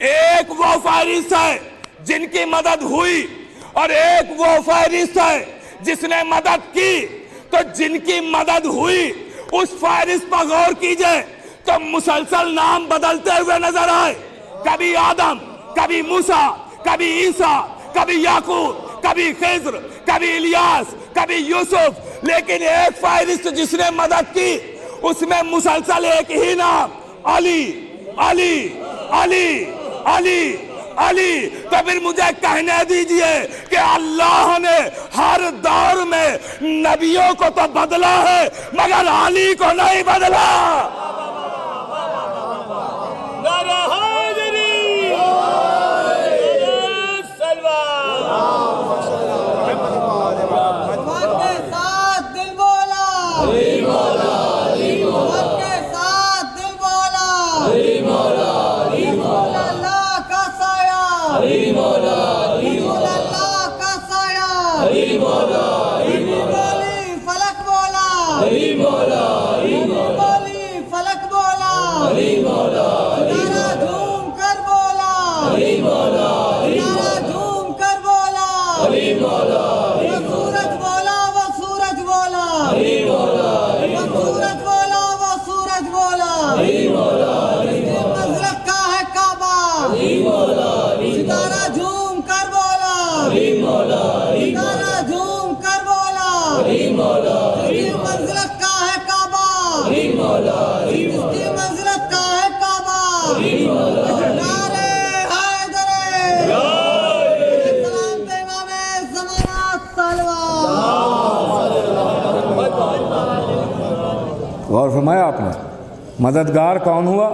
ایک وہ فہرست ہے جن کی مدد ہوئی, اور ایک وہ فہرست ہے جس نے مدد کی. تو جن کی مدد ہوئی اس فہرست پر غور کیجئے تو مسلسل نام بدلتے ہوئے نظر آئے. کبھی آدم, کبھی موسیٰ, کبھی عیسیٰ, کبھی یعقوب, کبھی خضر, کبھی الیاس, کبھی یوسف. لیکن ایک فہرست جس نے مدد کی اس میں مسلسل ایک ہی نام, علی, علی, علی, علی, علی. تو پھر مجھے کہنے دیجئے کہ اللہ نے ہر دور میں نبیوں کو تو بدلا ہے مگر علی کو نہیں بدلا. غور فرمایا آپ نے. مددگار کون ہوا؟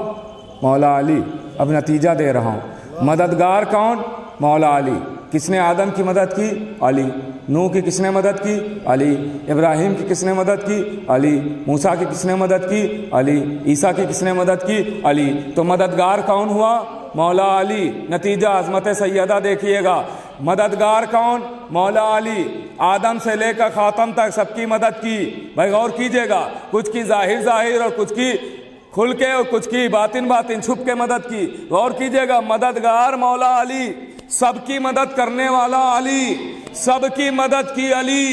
مولا علی. اب نتیجہ دے رہا ہوں. مددگار کون؟ مولا علی. کس نے آدم کی مدد کی؟ علی. نوح کی کس نے مدد کی؟ علی. ابراہیم کی کس نے مدد کی؟ علی. موسیٰ کی کس نے مدد کی؟ علی. عیسیٰ کی کس نے مدد کی؟ علی. تو مددگار کون ہوا؟ مولا علی. نتیجہ عظمت سیدہ دیکھیے گا. مددگار کون؟ مولا علی. آدم سے لے کر خاتم تک سب کی مدد کی. بھائی غور کیجئے گا. کچھ کی ظاہر ظاہر اور کچھ کی کھل کے اور کچھ کی باطن باطن چھپ کے مدد کی. غور کیجئے گا. مددگار مولا علی. سب کی مدد کرنے والا علی. سب کی مدد کی علی.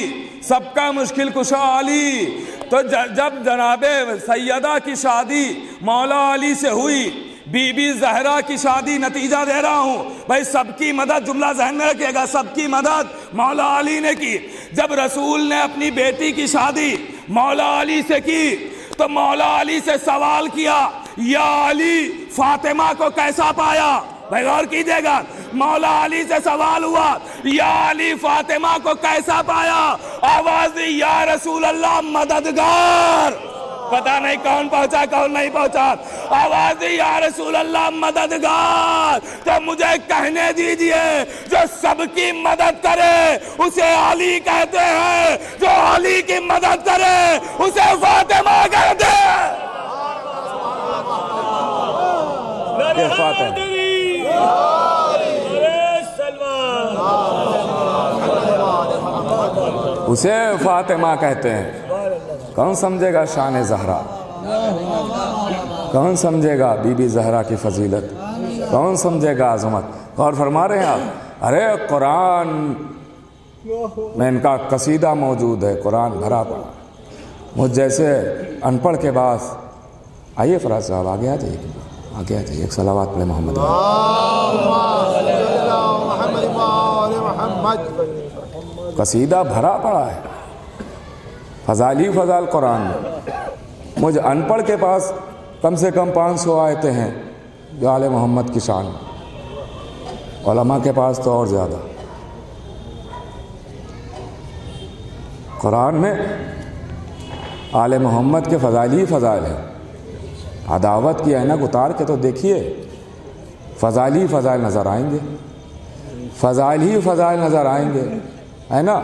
سب کا مشکل کشا علی. تو جب جناب سیدہ کی شادی مولا علی سے ہوئی، بی بی زہرا کی شادی، نتیجہ دے رہا ہوں بھائی سب کی مدد، جملہ ذہن میں رکھیے گا، سب کی مدد مولا علی نے کی. جب رسول نے اپنی بیٹی کی شادی مولا علی سے کی تو مولا علی سے سوال کیا، یا علی فاطمہ کو کیسا پایا؟ بھائی غور کیجئے گا. مولا علی سے سوال ہوا، یا علی فاطمہ کو کیسا پایا؟ آواز دی، یا رسول اللہ مددگار. پتہ نہیں کون پہنچا کون نہیں پہنچا. آواز دی، یا رسول اللہ مددگار. تو مجھے کہنے دیجئے جو سب کی مدد کرے اسے علی کہتے ہیں، جو علی کی مدد کرے اسے فاطمہ کہتے ہیں. فاطمہ اسے فاطمہ کہتے ہیں. کون سمجھے گا شان زہرا؟ کون سمجھے گا بی بی زہرا کی فضیلت؟ کون سمجھے گا عظمت؟ غور فرما رہے ہیں آپ؟ ارے قرآن میں ان کا قصیدہ موجود ہے، قرآن بھرا پڑا. مجھ جیسے ان پڑھ کے بعد آئیے فراز صاحب آگے آ جائیے، آگے آ جائیے. ایک صلوات پڑھے محمد. قصیدہ بھرا پڑا ہے، فضائل ہی فضائل قرآن میں. مجھ ان پڑھ کے پاس کم سے کم 500 آیتیں ہیں جو آل محمد کی شان. علماء کے پاس تو اور زیادہ. قرآن میں آل محمد کے فضائل ہی فضائل ہیں. عداوت کی اینک اتار کے تو دیکھیے، فضائل ہی فضائل نظر آئیں گے. فضائل ہی فضائل نظر آئیں گے، ہے نا؟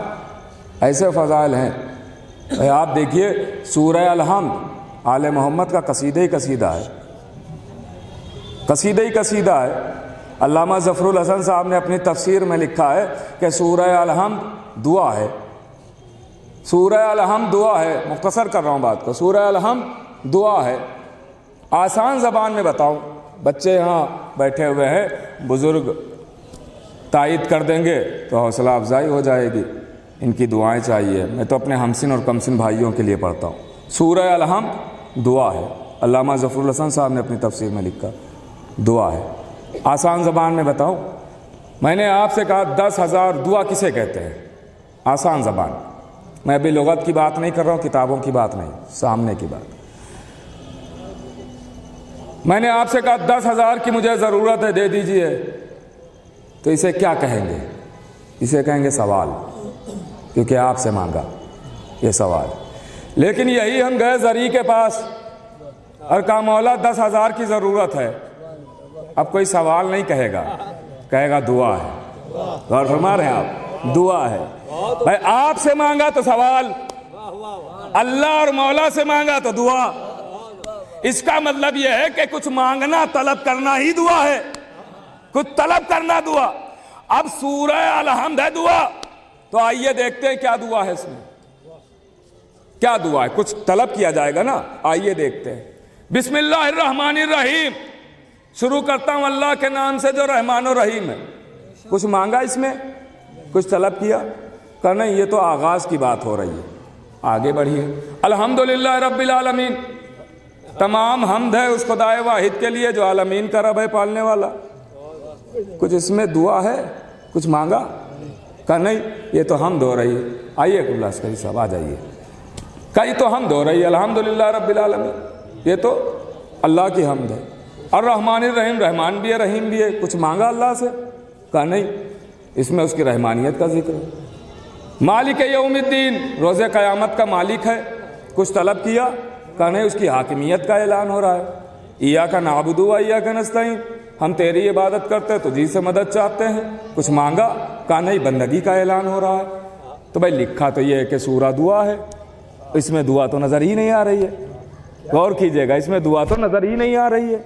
ایسے فضائل ہیں. آپ دیکھیے سورہ الحمد آل محمد کا قصیدہ ہی قصیدہ ہے، قصیدہ ہی قصیدہ ہے. علامہ ظفر الحسن صاحب نے اپنی تفسیر میں لکھا ہے کہ سورہ الحمد دعا ہے. سورہ الحمد دعا ہے. مختصر کر رہا ہوں بات کو. سورہ الحمد دعا ہے. آسان زبان میں بتاؤں، بچے یہاں بیٹھے ہوئے ہیں، بزرگ تائید کر دیں گے تو حوصلہ افزائی ہو جائے گی. ان کی دعائیں چاہیے. میں تو اپنے ہمسن اور کمسن بھائیوں کے لیے پڑھتا ہوں. سورہ الحمد دعا ہے. علامہ ظفر الحسن صاحب نے اپنی تفسیر میں لکھا دعا ہے. آسان زبان میں بتاؤں، میں نے آپ سے کہا 10,000 دعا کسے کہتے ہیں؟ آسان زبان. میں ابھی لغت کی بات نہیں کر رہا ہوں، کتابوں کی بات نہیں، سامنے کی بات. میں نے آپ سے کہا 10,000 کی مجھے ضرورت ہے، دے دیجئے. تو اسے کیا کہیں گے؟ اسے کہیں گے سوال، کیونکہ آپ سے مانگا یہ سوال۔ لیکن یہی ہم گئے زری کے پاس اور کہا مولا 10,000 کی ضرورت ہے، اب کوئی سوال نہیں کہے گا، کہے گا دعا ہے۔ غور فرما رہے ہیں آپ؟ دعا ہے بھائی، آپ سے مانگا تو سوال، اللہ اور مولا سے مانگا تو دعا۔ اس کا مطلب یہ ہے کہ کچھ مانگنا طلب کرنا ہی دعا ہے، کچھ طلب کرنا دعا۔ اب سورہ الحمد ہے دعا، تو آئیے دیکھتے ہیں کیا دعا ہے اس میں، کیا دعا ہے؟ کچھ طلب کیا جائے گا نا، آئیے دیکھتے ہیں۔ بسم اللہ الرحمن الرحیم، شروع کرتا ہوں اللہ کے نام سے جو رحمان و رحیم ہے۔ کچھ مانگا اس میں، کچھ طلب کیا؟ کہ نہیں، یہ تو آغاز کی بات ہو رہی ہے، آگے بڑھیے۔ الحمدللہ رب العالمین، تمام حمد ہے اس خدائے واحد کے لیے جو عالمین کا رب ہے، پالنے والا۔ کچھ اس میں دعا ہے، کچھ مانگا؟ کہ نہیں، یہ تو حمد ہو رہی ہے۔ آئیے قبلہ عسکری صاحب آ جائیے، کہ یہ تو حمد ہو رہی ہے، الحمدللہ رب العالمین، یہ تو اللہ کی حمد ہے۔ الرحمن الرحیم، رحمان بھی ہے رحیم بھی ہے، کچھ مانگا اللہ سے؟ کہ نہیں، اس میں اس کی رحمانیت کا ذکر ہے۔ مالک یوم الدین، روز قیامت کا مالک ہے، کچھ طلب کیا؟ کہ نہیں، اس کی حاکمیت کا اعلان ہو رہا ہے۔ ایاک نعبد و ایاک نستعین، ہم تیری عبادت کرتے تو جی سے مدد چاہتے ہیں، کچھ مانگا؟ کہ نہیں، بندگی کا اعلان ہو رہا ہے۔ تو بھائی لکھا تو یہ ہے کہ سورہ دعا ہے، اس میں دعا تو نظر ہی نہیں آ رہی ہے، غور کیجئے گا، اس میں دعا تو نظر ہی نہیں آ رہی ہے۔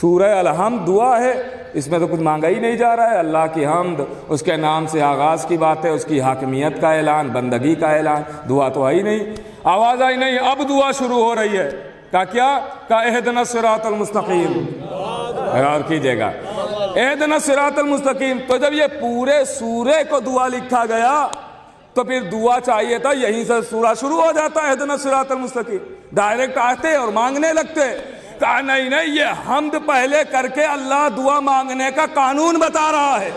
سورہ الحمد دعا ہے، اس میں تو کچھ مانگا ہی نہیں جا رہا ہے۔ اللہ کی حمد، اس کے نام سے آغاز کی بات ہے، اس کی حاکمیت کا اعلان، بندگی کا اعلان، دعا تو آئی نہیں، آواز آئی نہیں۔ اب دعا شروع ہو رہی ہے، کیا؟ اہدنا الصراط المستقیم، غور کیجئے گا، اہدنا الصراط المستقیم۔ تو جب یہ پورے سورے کو دعا لکھا گیا تو پھر دعا چاہیے تھا، یہیں سے سورہ شروع ہو جاتا ہے، اہدنا الصراط المستقیم، ڈائریکٹ آتے اور مانگنے لگتے۔ کہا نہیں نہیں، یہ حمد پہلے کر کے اللہ دعا مانگنے کا قانون بتا رہا ہے،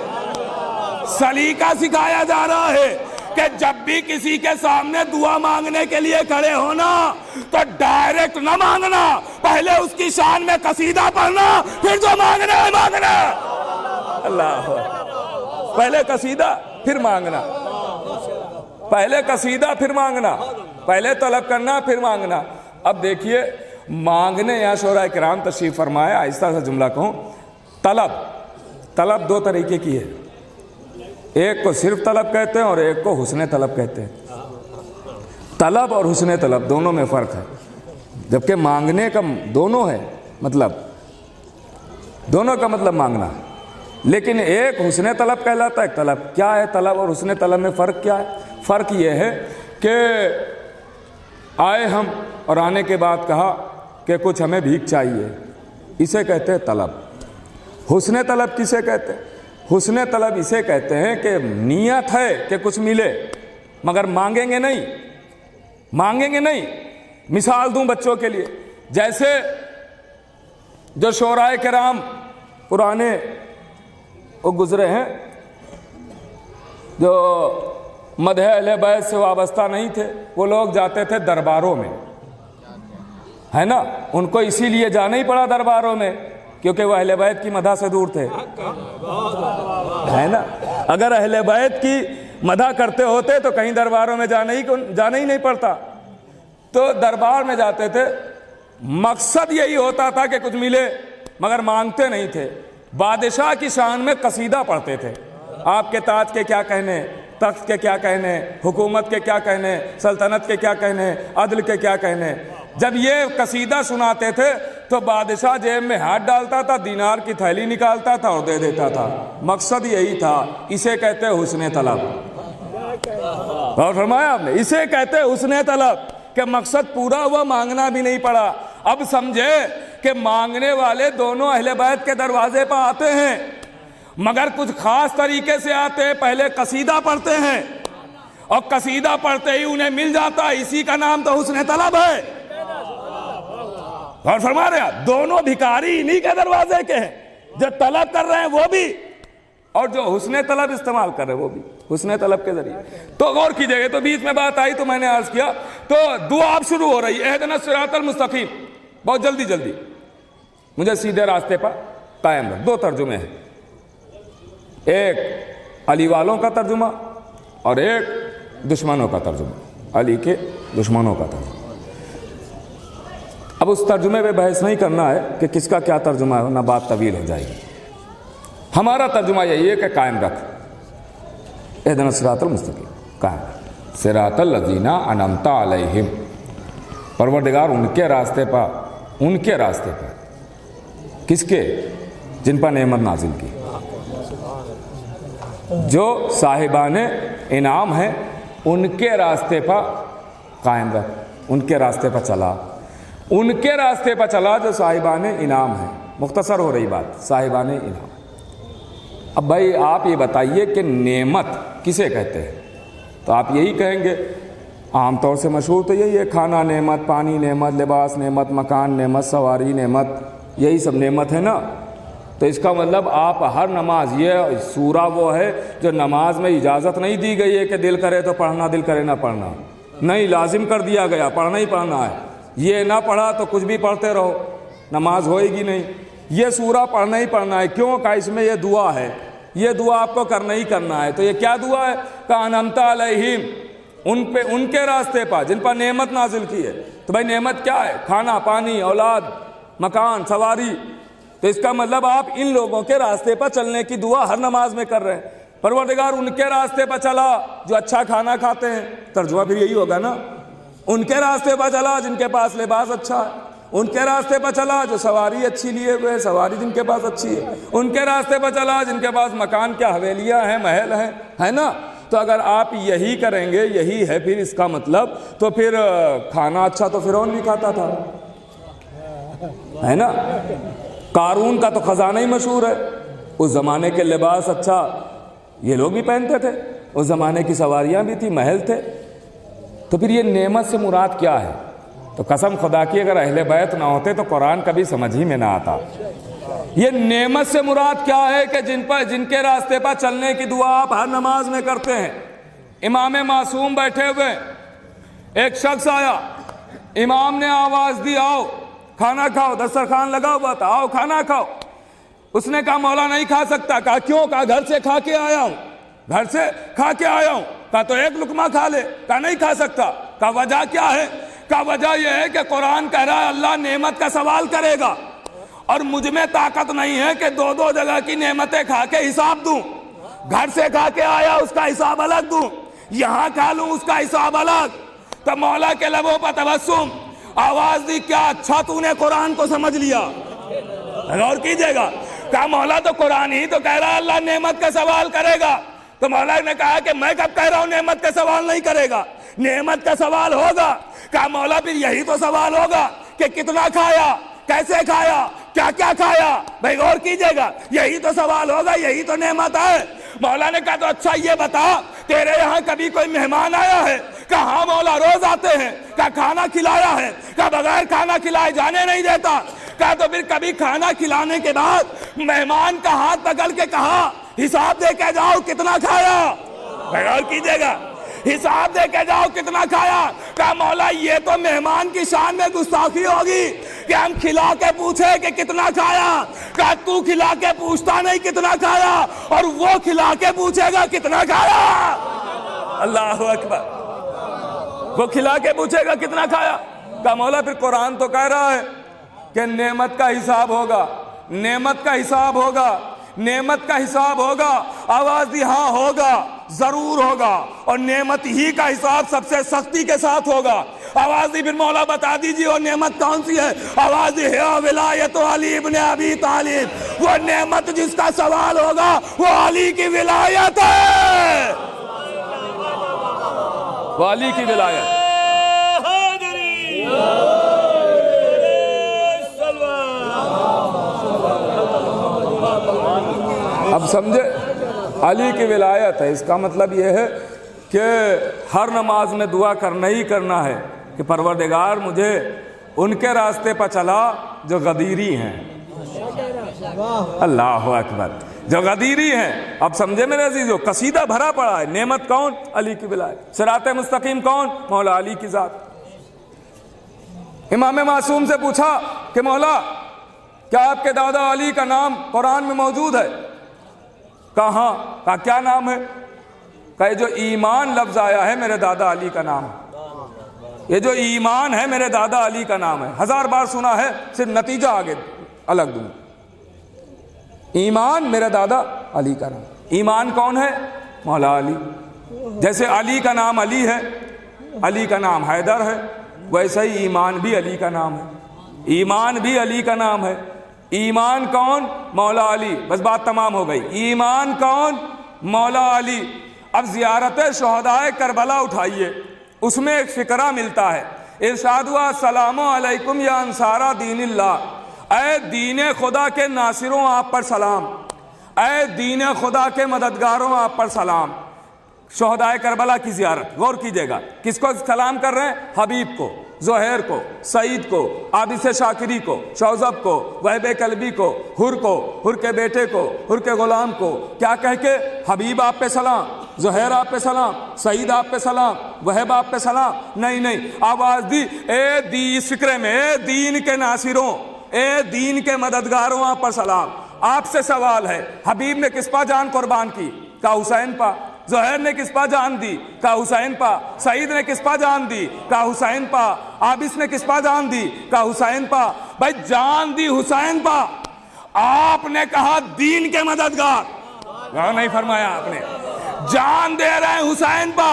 سلیقہ سکھایا جا رہا ہے کہ جب بھی کسی کے سامنے دعا مانگنے کے لیے کھڑے ہونا تو ڈائریکٹ نہ مانگنا، پہلے اس کی شان میں قصیدہ پڑھنا، پھر جو مانگنا ہے مانگنا۔ اللہ، پہلے قصیدہ پھر مانگنا، پہلے قصیدہ پھر مانگنا، پہلے طلب کرنا پھر مانگنا۔ اب دیکھیے مانگنے، یا شورا کرام تشریف فرمائے، آہستہ سے جملہ کہوں، طلب دو طریقے کی ہے، ایک کو صرف طلب کہتے ہیں اور ایک کو حسن طلب کہتے ہیں۔ طلب اور حسن طلب دونوں میں فرق ہے، جبکہ مانگنے کا دونوں ہے، مطلب دونوں کا مطلب مانگنا ہے، لیکن ایک حسن طلب کہلاتا ہے، ایک طلب۔ کیا ہے طلب اور حسن طلب میں فرق کیا ہے؟ فرق یہ ہے کہ آئے ہم اور آنے کے بعد کہا کہ کچھ ہمیں بھیک چاہیے، اسے کہتے ہیں طلب۔ حسن طلب کسے کہتے ہیں؟ حسن طلب اسے کہتے ہیں کہ نیت ہے کہ کچھ ملے مگر مانگیں گے نہیں، مانگیں گے نہیں۔ مثال دوں بچوں کے لیے، جیسے جو شعراء کرام پرانے وہ گزرے ہیں، جو مدح اہل بیت سے وابستہ نہیں تھے، وہ لوگ جاتے تھے درباروں میں، ہے نا، ان کو اسی لیے جانا ہی پڑا درباروں میں کیونکہ وہ اہل بیت کی مدح سے دور تھے، ہے نا۔ اگر اہل بیت کی مدح کرتے ہوتے تو کہیں درباروں میں جانا ہی نہیں پڑتا، تو دربار میں جاتے تھے، مقصد یہی ہوتا تھا کہ کچھ ملے مگر مانگتے نہیں تھے۔ بادشاہ کی شان میں قصیدہ پڑھتے تھے، آپ کے تاج کے کیا کہنے، تخت کے کیا کہنے، حکومت کے کیا کہنے، سلطنت کے کیا کہنے، عدل کے کیا کہنے۔ جب یہ قصیدہ سناتے تھے تو بادشاہ جیب میں ہاتھ ڈالتا تھا، دینار کی تھیلی نکالتا تھا اور دے دیتا تھا، مقصد یہی تھا۔ اسے کہتے ہیں حسن طلب، اور فرمایا آپ نے، اسے کہتے ہیں حسن طلب کہ مقصد پورا ہوا، مانگنا بھی نہیں پڑا۔ اب سمجھے کہ مانگنے والے دونوں اہل بیت کے دروازے پر آتے ہیں مگر کچھ خاص طریقے سے آتے ہیں، پہلے قصیدہ پڑھتے ہیں اور قصیدہ پڑھتے ہی انہیں مل جاتا ہے، اسی کا نام تو حسن طلب ہے۔ اور فرما رہے ہیں دونوں بھکاری انہی کے دروازے کے ہیں، جو طلب کر رہے ہیں وہ بھی اور جو حسن طلب استعمال کر رہے ہیں وہ بھی حسن طلب کے ذریعے۔ تو غور کیجئے گا، تو بیچ میں بات آئی تو میں نے عرض کیا، تو دعا اب شروع ہو رہی ہے، اہدنا الصراط المستقیم، بہت جلدی جلدی مجھے سیدھے راستے پر قائم رکھ۔ دو ترجمے ہیں، ایک علی والوں کا ترجمہ اور ایک دشمنوں کا ترجمہ، علی کے دشمنوں کا ترجمہ۔ اب اس ترجمے پہ بحث نہیں کرنا ہے کہ کس کا کیا ترجمہ ہے، ورنہ بات طویل ہو جائے گی۔ ہمارا ترجمہ یہی ہے کہ قائم رکھ، اہدنا الصراط المستقیم، قائم رکھ، صراط الذین انعمت علیہم، پروردگار ان کے راستے پر کس کے؟ جن پر نعمت نازل کی، جو صاحبان انعام ہیں ان کے راستے پر قائم رکھ، ان کے راستے پر چلا، ان کے راستے پر چلا جو صاحبان انعام ہیں۔ مختصر ہو رہی بات، صاحبان انعام۔ اب بھائی آپ یہ بتائیے کہ نعمت کسے کہتے ہیں؟ تو آپ یہی کہیں گے، عام طور سے مشہور تو یہی ہے، کھانا نعمت، پانی نعمت، لباس نعمت، مکان نعمت، سواری نعمت، یہی سب نعمت ہے نا۔ تو اس کا مطلب آپ ہر نماز، یہ سورہ وہ ہے جو نماز میں اجازت نہیں دی گئی ہے کہ دل کرے تو پڑھنا، دل کرے نہ پڑھنا، نہیں، لازم کر دیا گیا، پڑھنا ہی پڑھنا ہے، یہ نہ پڑھا تو کچھ بھی پڑھتے رہو، نماز ہوئے گی نہیں۔ یہ سورہ پڑھنا ہی پڑھنا ہے، کیوں کہ اس میں یہ دعا ہے، یہ دعا آپ کو کرنا ہی کرنا ہے۔ تو یہ کیا دعا ہے؟ کہ انعمت علیہم، ان کے راستے پر جن پر نعمت نازل کی ہے۔ تو بھائی نعمت کیا ہے؟ کھانا، پانی، اولاد، مکان، سواری۔ تو اس کا مطلب آپ ان لوگوں کے راستے پر چلنے کی دعا ہر نماز میں کر رہے ہیں۔ پروردگار ان کے راستے پر چلا جو اچھا کھانا کھاتے ہیں، ترجمہ پھر یہی ہوگا نا، ان کے راستے پر چلا جن کے پاس لباس اچھا ہے، ان کے راستے پر چلا جو سواری اچھی لیے ہوئے، سواری جن کے پاس اچھی ہے، ان کے راستے پر چلا جن کے پاس مکان کیا حویلیاں ہیں، محل ہیں، ہے نا۔ تو اگر آپ یہی کریں گے، یہی ہے پھر اس کا مطلب، تو پھر کھانا اچھا تو فرعون بھی کھاتا تھا، ہے نا۔ قارون کا تو خزانہ ہی مشہور ہے، اس زمانے کے لباس اچھا یہ لوگ بھی پہنتے تھے، اس زمانے کی سواریاں بھی تھی، محل تھے۔ تو پھر یہ نعمت سے مراد کیا ہے؟ تو قسم خدا کی اگر اہل بیت نہ ہوتے تو قرآن کبھی سمجھ ہی میں نہ آتا۔ یہ نعمت سے مراد کیا ہے کہ جن کے راستے پر چلنے کی دعا آپ ہر نماز میں کرتے ہیں۔ امام معصوم بیٹھے ہوئے، ایک شخص آیا، امام نے آواز دی، آؤ کھانا کھاؤ، دسترخوان لگا ہوا تھا، آؤ کھانا کھاؤ۔ اس نے کہا مولا نہیں کھا سکتا۔ کہا کیوں؟ کہا گھر سے کھا کے آیا ہوں، گھر سے کھا کے آیا ہوں۔ کہا تو ایک لقمہ کھا لے۔ کہا نہیں کھا سکتا۔ کہا وجہ کیا ہے؟ کہا وجہ یہ ہے کہ قرآن کہہ رہا ہے اللہ نعمت کا سوال کرے گا، اور مجھ میں طاقت نہیں ہے کہ دو دو جگہ کی نعمتیں کھا کے حساب دوں۔ گھر سے کھا کے آیا اس کا حساب الگ دوں، یہاں کھا لوں اس کا حساب الگ۔ تو مولا کے لبوں پر تبسم، آواز دی، کیا اچھا تو نے قرآن کو سمجھ لیا، غور کیجئے گا۔ کہا مولا تو قرآن ہی تو کہہ رہا ہے اللہ نعمت کا سوال کرے گا۔ تو مولا نے کہا کہ میں کب کہہ رہا ہوں نعمت کا سوال نہیں کرے گا، نعمت کا سوال ہوگا۔ کہا مولا پھر یہی تو سوال ہوگا کہ کتنا کھایا، کیسے کھایا، کیا کیا کھایا، بھائی غور کیجئے گا، یہی تو سوال ہوگا، یہی تو نعمت ہے۔ مولا نے کہا تو اچھا یہ بتا تیرے یہاں کبھی کوئی مہمان آیا ہے؟ کہا ہاں مولا روز آتے ہیں۔ کہا کھانا کھلایا ہے؟ کہا بغیر کھانا کھلائے جانے نہیں دیتا۔ کہا تو پھر کبھی کھانا کھلانے کے بعد مہمان کا ہاتھ پکڑ کے کہا حساب دے کے جاؤ کتنا کھایا، غور کیجئے گا، حساب دے کے جاؤ کتنا کھایا۔ کہا مولا یہ تو مہمان کی شان میں گستاخی ہوگی کہ ہم کھلا کے پوچھے کہ کتنا کھایا۔ کہا تو کھلا کے پوچھتا نہیں کتنا کھایا، اور وہ کھلا کے پوچھے گا کتنا کھایا۔ اللہ اکبر، وہ کھلا کے پوچھے گا کتنا کھایا۔ کہا مولا پھر قرآن تو کہہ رہا ہے کہ نعمت کا حساب ہوگا، نعمت کا حساب ہوگا، نعمت کا حساب ہوگا۔ آواز دی ہاں ہوگا، ضرور ہوگا، اور نعمت ہی کا حساب سب سے سختی کے ساتھ ہوگا۔ آواز دی پھر مولا بتا دیجیے وہ نعمت کون سی ہے؟ آواز دی ہے ولایت علی ابن ابی طالب، وہ نعمت جس کا سوال ہوگا وہ علی کی ولایت ہے، وہ علی کی ولایت۔ اب سمجھے، علی کی ولایت ہے، اس کا مطلب یہ ہے کہ ہر نماز میں دعا کرنا ہی کرنا ہے کہ پروردگار مجھے ان کے راستے پر چلا جو غدیری ہیں۔ اللہ اکبر، جو غدیری ہیں۔ اب سمجھے میرے عزیزو، قصیدہ بھرا پڑا ہے۔ نعمت کون؟ علی کی ولایت۔ صراط مستقیم کون؟ مولا علی کی ذات۔ امام معصوم سے پوچھا کہ مولا کیا آپ کے دادا علی کا نام قرآن میں موجود ہے؟ کہاں؟ کہا کیا نام ہے؟ کہ جو ایمان لفظ آیا ہے میرے دادا علی کا نام ہے، یہ جو ایمان ہے میرے دادا علی کا نام ہے. 1000 بار سنا ہے، صرف نتیجہ آگے الگ دوں. ایمان میرے دادا علی کا نام. ایمان کون ہے؟ مولا علی. جیسے علی کا نام علی ہے، علی کا نام حیدر ہے، ویسے ہی ایمان بھی علی کا نام ہے. ایمان بھی علی کا نام ہے. ایمان کون؟ مولا علی. بس بات تمام ہو گئی. ایمان کون؟ مولا علی. اب زیارت شہدائے کربلا اٹھائیے، اس میں ایک فقرہ ملتا ہے. ارشاد ہوا السلام علیکم یا انصارا دین اللہ، اے دین خدا کے ناصروں آپ پر سلام، اے دین خدا کے مددگاروں آپ پر سلام. شہدائے کربلا کی زیارت، غور کیجئے گا. کس کو سلام کر رہے ہیں؟ حبیب کو، زہیر کو، سعید کو، عابس شاکری کو، شوزب کو، وہب کلبی کو، حر کے بیٹے کو، حر کے غلام کو. کیا کہہ کے؟ حبیب آپ پہ سلام، زہیر آپ پہ سلام، سعید آپ پہ سلام، وہب آپ پہ سلام. نہیں، آواز دی اے اس فکرے میں اے دین کے ناصروں، اے دین کے مددگاروں آپ پر سلام. آپ سے سوال ہے، حبیب نے کس پا جان قربان کی؟ کہا حسین پا. زہیر نے کس پا جان دی؟ کہا حسین پا. سعید نے کس پا جان دی؟ کہا حسین پا. عابس نے کس پا جان دی؟ کہا حسین پا. بھائی جان دی حسین پا. آپ نے کہا دین کے مددگار، نہیں فرمایا آپ نے. جان دے رہے ہیں حسین پا،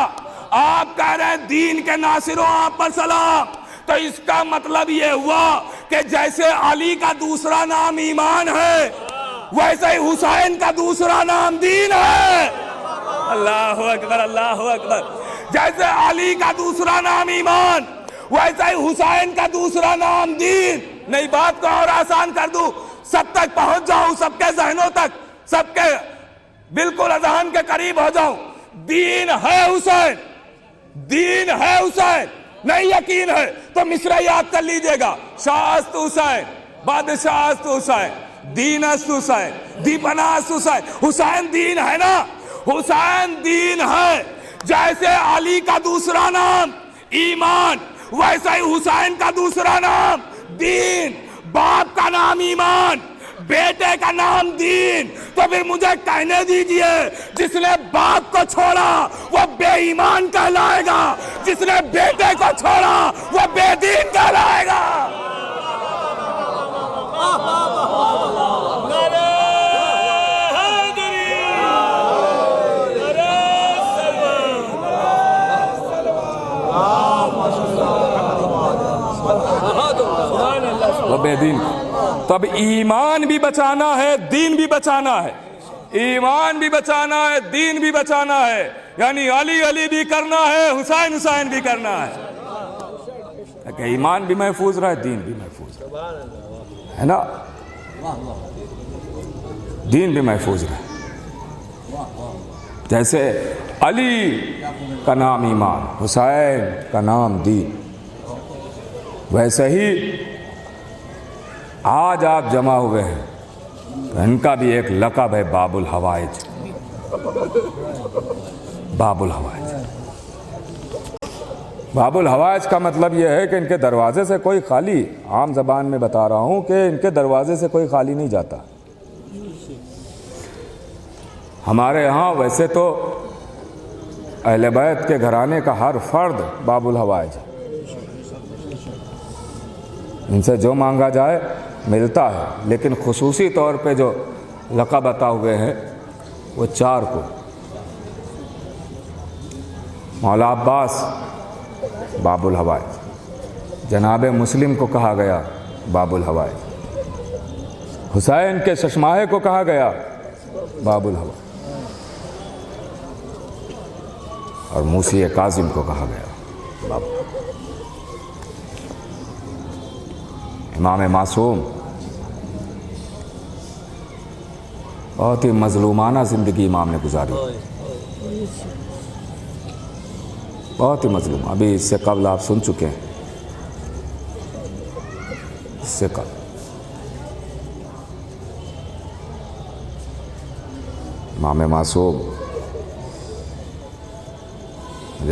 آپ کہہ رہے ہیں دین کے ناصروں آپ پر سلام. تو اس کا مطلب یہ ہوا کہ جیسے علی کا دوسرا نام ایمان ہے، ویسے ہی حسین کا دوسرا نام دین ہے. اللہ اکبر، اللہ اکبر. جیسے علی کا دوسرا نام ایمان، ویسے ہی حسین کا دوسرا نام دین. نہیں، بات کو اور آسان کر دوں، سب تک پہنچ جاؤں، سب کے ذہنوں تک، سب کے بالکل اذہان کے قریب ہو جاؤں. دین ہے حسین، دین ہے حسین. نہیں یقین ہے تو مصرع یاد کر لیجئے گا. شاست حسین، بادشاہست حسین، دینست حسین، دیپناست حسین. حسین دین ہے نا، حسین دین ہے. جیسے علی کا دوسرا نام ایمان، ویسے ہی حسین کا دوسرا نام دین. باپ کا نام ایمان، بیٹے کا نام دین. تو پھر مجھے کہنے دیجئے، جس نے باپ کو چھوڑا وہ بے ایمان کہلائے گا، جس نے بیٹے کو چھوڑا وہ بے دین کہلائے گا. وہ بے دین. تو اب ایمان بھی بچانا ہے، دین بھی بچانا ہے. ایمان بھی بچانا ہے، دین بھی بچانا ہے. یعنی علی علی بھی کرنا ہے، حسین حسین بھی کرنا ہے. کہ ایمان بھی محفوظ رہے، دین بھی محفوظ رہے، ہے نا. دین بھی محفوظ رہے. جیسے علی کا نام ایمان، حسین کا نام دین، ویسے ہی آج آپ جمع ہوئے ہیں، ان کا بھی ایک لقب ہے باب الحوائج. باب الحوائج. باب الحوائج کا مطلب یہ ہے کہ ان کے دروازے سے کوئی خالی، عام زبان میں بتا رہا ہوں کہ ان کے دروازے سے کوئی خالی نہیں جاتا. ہمارے یہاں ویسے تو اہل بیت کے گھرانے کا ہر فرد باب الحوائج ہے، ان سے جو مانگا جائے ملتا ہے. لیکن خصوصی طور پہ جو لقب عطا ہوئے ہیں وہ 4 کو. مولا عباس باب الحوائج، جناب مسلم کو کہا گیا باب الحوائج، حسین کے ششماہے کو کہا گیا باب الحوائج، اور موسی کاظم کو کہا گیا باب. امام معصوم بہت ہی مظلومانہ زندگی امام نے گزاری، بہت ہی مظلوم. ابھی اس سے قبل آپ سن چکے ہیں، اس سے قبل امام معصوم.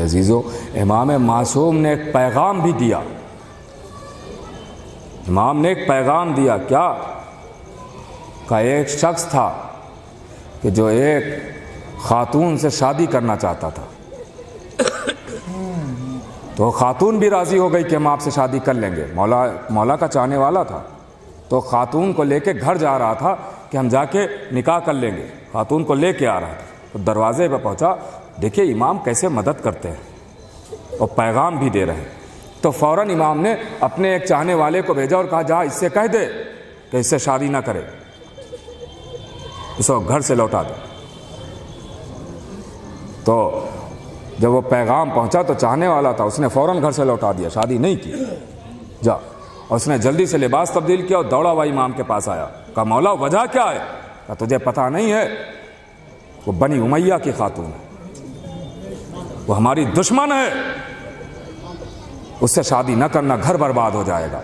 عزیزو، امام معصوم نے ایک پیغام بھی دیا. امام نے ایک پیغام دیا. کیا؟ کہ ایک شخص تھا کہ جو ایک خاتون سے شادی کرنا چاہتا تھا تو خاتون بھی راضی ہو گئی کہ ہم آپ سے شادی کر لیں گے. مولا کا چاہنے والا تھا تو خاتون کو لے کے گھر جا رہا تھا کہ ہم جا کے نکاح کر لیں گے. خاتون کو لے کے آ رہا تھا تو دروازے پہ پہنچا, دیکھیے امام کیسے مدد کرتے ہیں اور پیغام بھی دے رہے ہیں. تو فوراً امام نے اپنے ایک چاہنے والے کو بھیجا اور کہا جا اس سے کہہ دے کہ اس سے شادی نہ کرے, اس کو گھر سے لوٹا دے. تو جب وہ پیغام پہنچا تو چاہنے والا تھا, اس نے فوراً گھر سے لوٹا دیا, شادی نہیں کی, جا. اور اس نے جلدی سے لباس تبدیل کیا اور دوڑا ہوا امام کے پاس آیا. کہا مولا وجہ کیا ہے؟ کہا تجھے پتہ نہیں ہے, وہ بنی امیہ کی خاتون ہے, وہ ہماری دشمن ہے, اس سے شادی نہ کرنا, گھر برباد ہو جائے گا.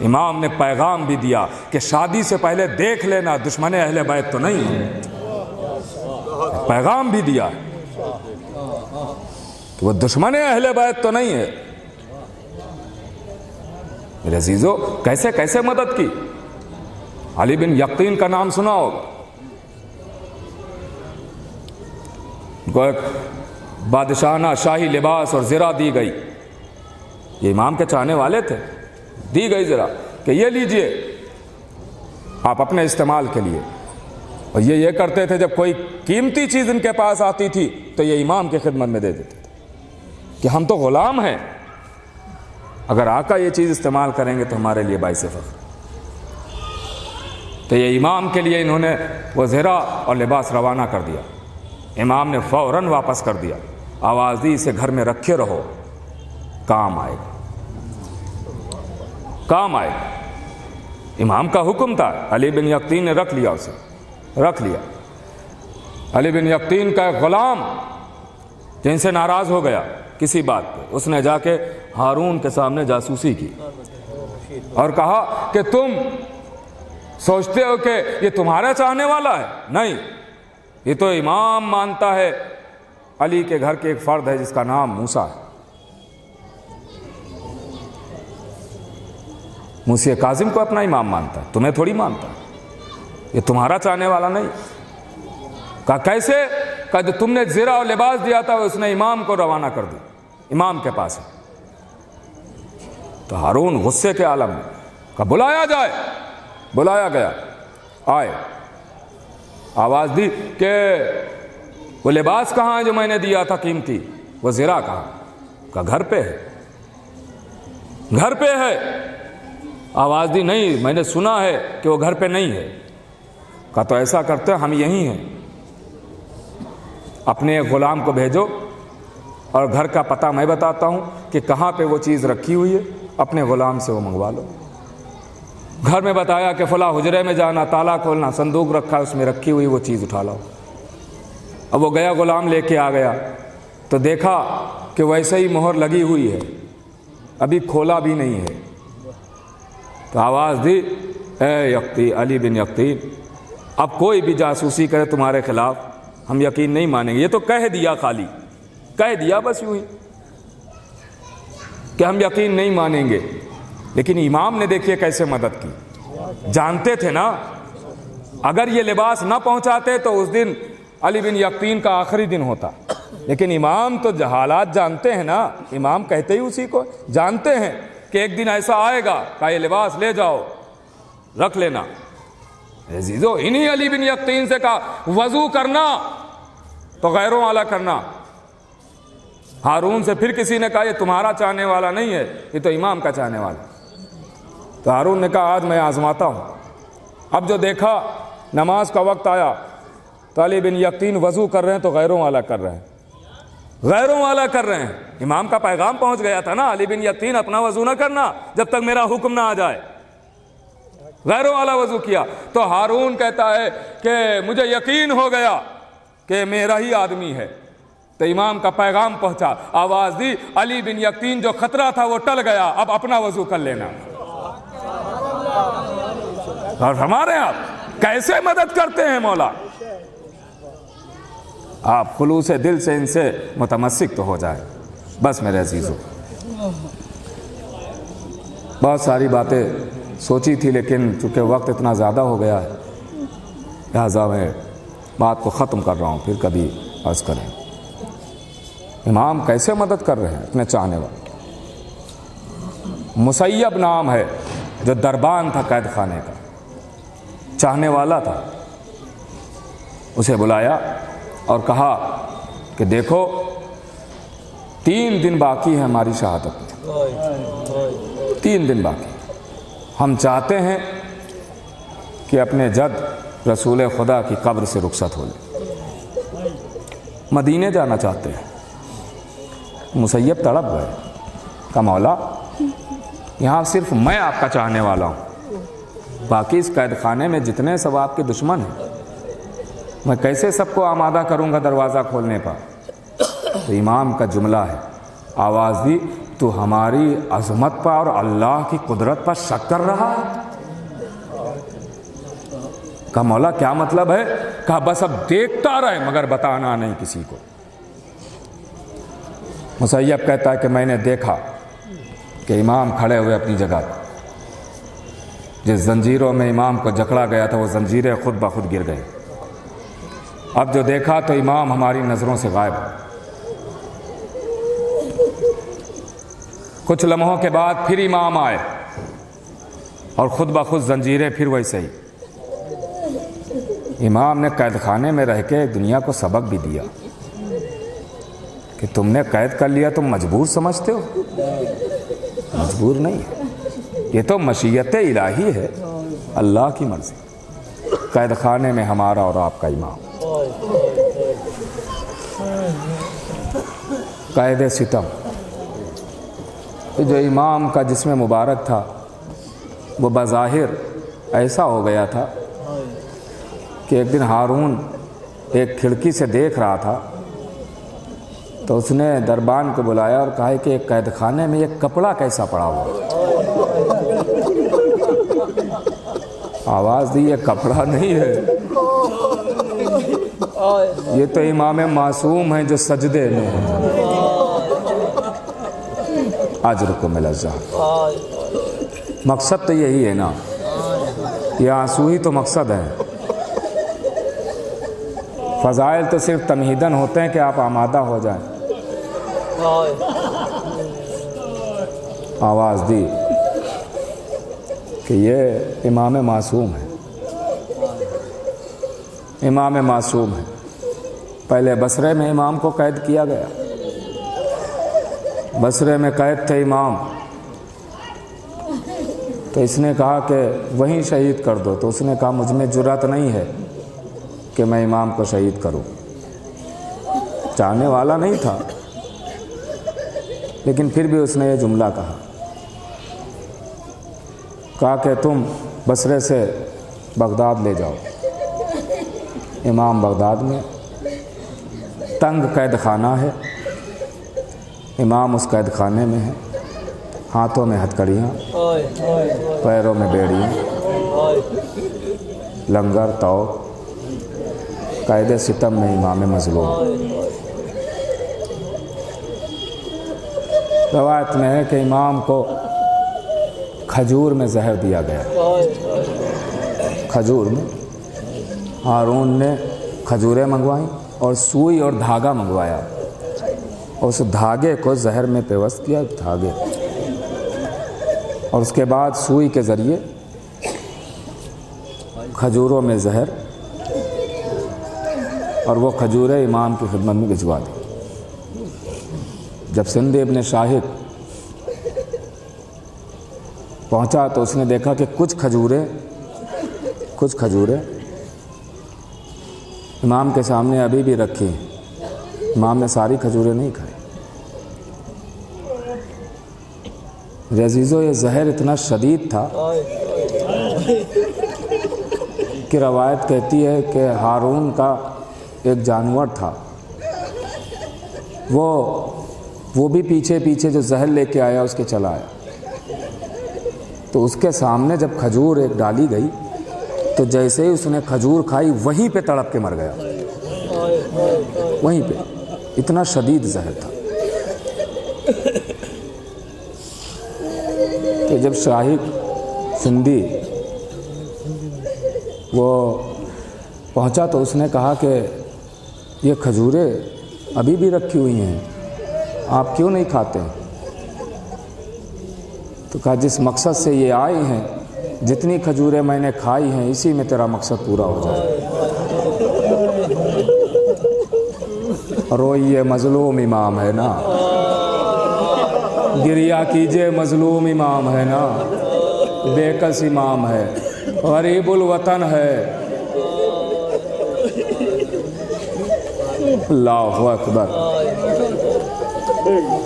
امام نے پیغام بھی دیا کہ شادی سے پہلے دیکھ لینا دشمن اہل بیت تو نہیں ہے. پیغام بھی دیا کہ وہ دشمن اہل بیت تو نہیں ہے. میرے عزیزو کیسے کیسے مدد کی. علی بن یقطین کا نام سنا ہوگا, کو ایک بادشاہانہ شاہی لباس اور زرہ دی گئی. یہ امام کے چاہنے والے تھے, دی گئی زرہ کہ یہ لیجئے آپ اپنے استعمال کے لیے. اور یہ کرتے تھے جب کوئی قیمتی چیز ان کے پاس آتی تھی تو یہ امام کی خدمت میں دے دیتے تھے کہ ہم تو غلام ہیں, اگر آقا یہ چیز استعمال کریں گے تو ہمارے لیے باعث فخر. تو یہ امام کے لیے انہوں نے وہ زرہ اور لباس روانہ کر دیا. امام نے فوراً واپس کر دیا, آواز دی اسے گھر میں رکھے رہو, کام آئے گا, کام آئے گا. امام کا حکم تھا, علی بن یقطین نے رکھ لیا, اسے رکھ لیا. علی بن یقطین کا ایک غلام جن سے ناراض ہو گیا کسی بات پہ, اس نے جا کے ہارون کے سامنے جاسوسی کی اور کہا کہ تم سوچتے ہو کہ یہ تمہارا چاہنے والا ہے, نہیں, یہ تو امام مانتا ہے علی کے گھر کے ایک فرد ہے جس کا نام موسیٰ ہے. موسیٰ کاظم کو اپنا امام مانتا ہے, تمہیں تھوڑی مانتا ہے, یہ تمہارا چاہنے والا نہیں. کہا کیسے؟ کہا جو تم نے زرہ اور لباس دیا تھا اس نے امام کو روانہ کر دی, امام کے پاس ہے. تو ہارون غصے کے عالم میں کہا بلایا جائے. بلایا گیا, آئے, آواز دی کہ وہ لباس کہاں ہے جو میں نے دیا تھا قیمتی, وہ زرہ کہاں؟ کہا گھر پہ ہے, گھر پہ ہے. آواز دی نہیں, میں نے سنا ہے کہ وہ گھر پہ نہیں ہے. کہا تو ایسا کرتے ہم یہیں ہیں, اپنے ایک غلام کو بھیجو اور گھر کا پتہ میں بتاتا ہوں کہ کہاں پہ وہ چیز رکھی ہوئی ہے, اپنے غلام سے وہ منگوا لو. گھر میں بتایا کہ فلاں حجرے میں جانا, تالا کھولنا, صندوق رکھا اس میں رکھی ہوئی وہ چیز اٹھا لاؤ. اب وہ گیا, غلام لے کے آ گیا تو دیکھا کہ ویسے ہی مہر لگی ہوئی ہے, ابھی کھولا بھی نہیں ہے. تو آواز دی اے علی بن یقطین, اب کوئی بھی جاسوسی کرے تمہارے خلاف ہم یقین نہیں مانیں گے. یہ تو کہہ دیا, خالی کہہ دیا بس یوں ہی کہ ہم یقین نہیں مانیں گے. لیکن امام نے دیکھیے کیسے مدد کی. جانتے تھے نا اگر یہ لباس نہ پہنچاتے تو اس دن علی بن یقطین کا آخری دن ہوتا. لیکن امام تو حالات جانتے ہیں نا, امام کہتے ہی اسی کو, جانتے ہیں کہ ایک دن ایسا آئے گا کہ یہ لباس لے جاؤ رکھ لینا. عزیزو انہی علی بن یقطین سے کہا وضو کرنا تو غیروں والا کرنا. ہارون سے پھر کسی نے کہا یہ تمہارا چاہنے والا نہیں ہے, یہ تو امام کا چاہنے والا. تو ہارون نے کہا آج میں آزماتا ہوں. اب جو دیکھا نماز کا وقت آیا تو علی بن یقطین وضو کر رہے ہیں تو غیروں والا کر رہے ہیں, غیروں والا کر رہے ہیں. امام کا پیغام پہنچ گیا تھا نا, علی بن یقطین اپنا وضو نہ کرنا جب تک میرا حکم نہ آ جائے. غیروں والا وضو کیا تو ہارون کہتا ہے کہ مجھے یقین ہو گیا کہ میرا ہی آدمی ہے. تو امام کا پیغام پہنچا, آواز دی علی بن یقطین جو خطرہ تھا وہ ٹل گیا, اب اپنا وضو کر لینا. اور ہمارے آپ کیسے مدد کرتے ہیں مولا. آپ خلوص دل سے ان سے متمسک تو ہو جائے. بس میرے عزیزو بہت ساری باتیں سوچی تھی لیکن چونکہ وقت اتنا زیادہ ہو گیا ہے لہٰذا میں بات کو ختم کر رہا ہوں، پھر کبھی عرض کریں۔ امام کیسے مدد کر رہے ہیں اپنے چاہنے والے؟ مسیب نام ہے جو دربان تھا قید خانے کا، چاہنے والا تھا، اسے بلایا اور کہا کہ دیکھو 3 دن باقی ہے ہماری شہادت میں، 3 دن باقی، ہم چاہتے ہیں کہ اپنے جد رسول خدا کی قبر سے رخصت ہو لیں، مدینے جانا چاہتے ہیں۔ مسیب تڑپ گئے، کہا مولا یہاں صرف میں آپ کا چاہنے والا ہوں، باقی اس قید خانے میں جتنے سب آپ کے دشمن ہیں میں کیسے سب کو آمادہ کروں گا دروازہ کھولنے پر؟ تو امام کا جملہ ہے، آواز دی، تو ہماری عظمت پر اور اللہ کی قدرت پر شک کر رہا ہے؟ کہا مولا کیا مطلب ہے؟ کہا بس اب دیکھتا رہے مگر بتانا نہیں کسی کو۔ مسیب کہتا ہے کہ میں نے دیکھا کہ امام کھڑے ہوئے اپنی جگہ پر، جس زنجیروں میں امام کو جکڑا گیا تھا وہ زنجیریں خود بخود گر گئی۔ اب جو دیکھا تو امام ہماری نظروں سے غائب ہے۔ کچھ لمحوں کے بعد پھر امام آئے اور خود بخود زنجیریں پھر ویسے ہی۔ امام نے قید خانے میں رہ کے دنیا کو سبق بھی دیا کہ تم نے قید کر لیا تم مجبور سمجھتے ہو، مجبور نہیں ہے، یہ تو مشیت الہی ہے، اللہ کی مرضی۔ قید خانے میں ہمارا اور آپ کا امام، قید ستم، جو امام کا جسم مبارک تھا وہ بظاہر ایسا ہو گیا تھا کہ ایک دن ہارون ایک کھڑکی سے دیکھ رہا تھا تو اس نے دربان کو بلایا اور کہا کہ ایک قید خانے میں ایک کپڑا کیسا پڑا ہوا؟ آواز دی، یہ کپڑا نہیں ہے، یہ تو امام معصوم ہیں جو سجدے میں ہیں۔ اجرکم الی الزہر، مقصد تو یہی ہے نا، یہ آنسو ہی تو مقصد ہے۔ فضائل تو صرف تمہیدن ہوتے ہیں کہ آپ آمادہ ہو جائیں۔ آواز دی کہ یہ امام معصوم ہے، امام معصوم ہے۔ پہلے بصرے میں امام کو قید کیا گیا، بصرے میں قید تھے امام، تو اس نے کہا کہ وہیں شہید کر دو، تو اس نے کہا مجھ میں جرأت نہیں ہے کہ میں امام کو شہید کروں۔ چاہنے والا نہیں تھا لیکن پھر بھی اس نے یہ جملہ کہا کہ تم بصرے سے بغداد لے جاؤ۔ امام بغداد میں تنگ قید خانہ ہے، امام اس قید خانے میں ہے، ہاتھوں میں ہتھکڑیاں، پیروں میں بیڑیاں، لنگر تو قید ستم میں امام مظلوم۔ روایت میں ہے کہ امام کو کھجور میں زہر دیا گیا، کھجور میں۔ ہارون نے کھجوریں منگوائیں اور سوئی اور دھاگا منگوایا، اور اس دھاگے کو زہر میں پیوست کیا، دھاگے، اور اس کے بعد سوئی کے ذریعے کھجوروں میں زہر، اور وہ کھجوریں امام کی خدمت میں بھجوا دی۔ جب سندھ ابن شاہد پہنچا تو اس نے دیکھا کہ کچھ کھجوریں امام کے سامنے ابھی بھی رکھی ہیں، امام نے ساری کھجوریں نہیں کھائی۔ عزیزو، یہ زہر اتنا شدید تھا کہ روایت کہتی ہے کہ ہارون کا ایک جانور تھا، وہ بھی پیچھے جو زہر لے کے آیا اس کے چلا آیا، تو اس کے سامنے جب کھجور ایک ڈالی گئی تو جیسے ہی اس نے کھجور کھائی وہیں پہ تڑپ کے مر گیا، وہیں پہ، اتنا شدید زہر تھا۔ تو جب شاہد سندھی وہ پہنچا تو اس نے کہا کہ یہ کھجوریں ابھی بھی رکھی ہوئی ہیں، آپ کیوں نہیں کھاتے؟ تو کہا جس مقصد سے یہ آئی ہیں، جتنی کھجوریں میں نے کھائی ہیں اسی میں تیرا مقصد پورا ہو جائے۔ روئیے مظلوم امام ہے نا، گریا کیجئے مظلوم امام ہے نا، بے کس امام ہے، غریب الوطن ہے۔ اللہ اکبر،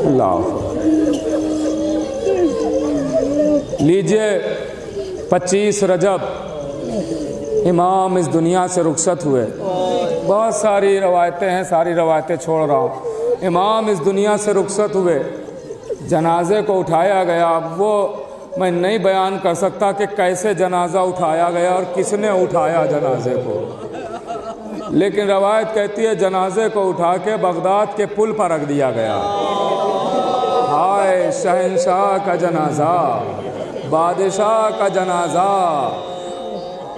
اللہ اکبر۔ لیجئے 25 رجب امام اس دنیا سے رخصت ہوئے۔ بہت ساری روایتیں ہیں، ساری روایتیں چھوڑ رہا ہوں۔ امام اس دنیا سے رخصت ہوئے، جنازے کو اٹھایا گیا۔ اب وہ میں نہیں بیان کر سکتا کہ کیسے جنازہ اٹھایا گیا اور کس نے اٹھایا جنازے کو، لیکن روایت کہتی ہے جنازے کو اٹھا کے بغداد کے پل پر رکھ دیا گیا۔ ہائے شہنشاہ کا جنازہ، بادشاہ کا جنازہ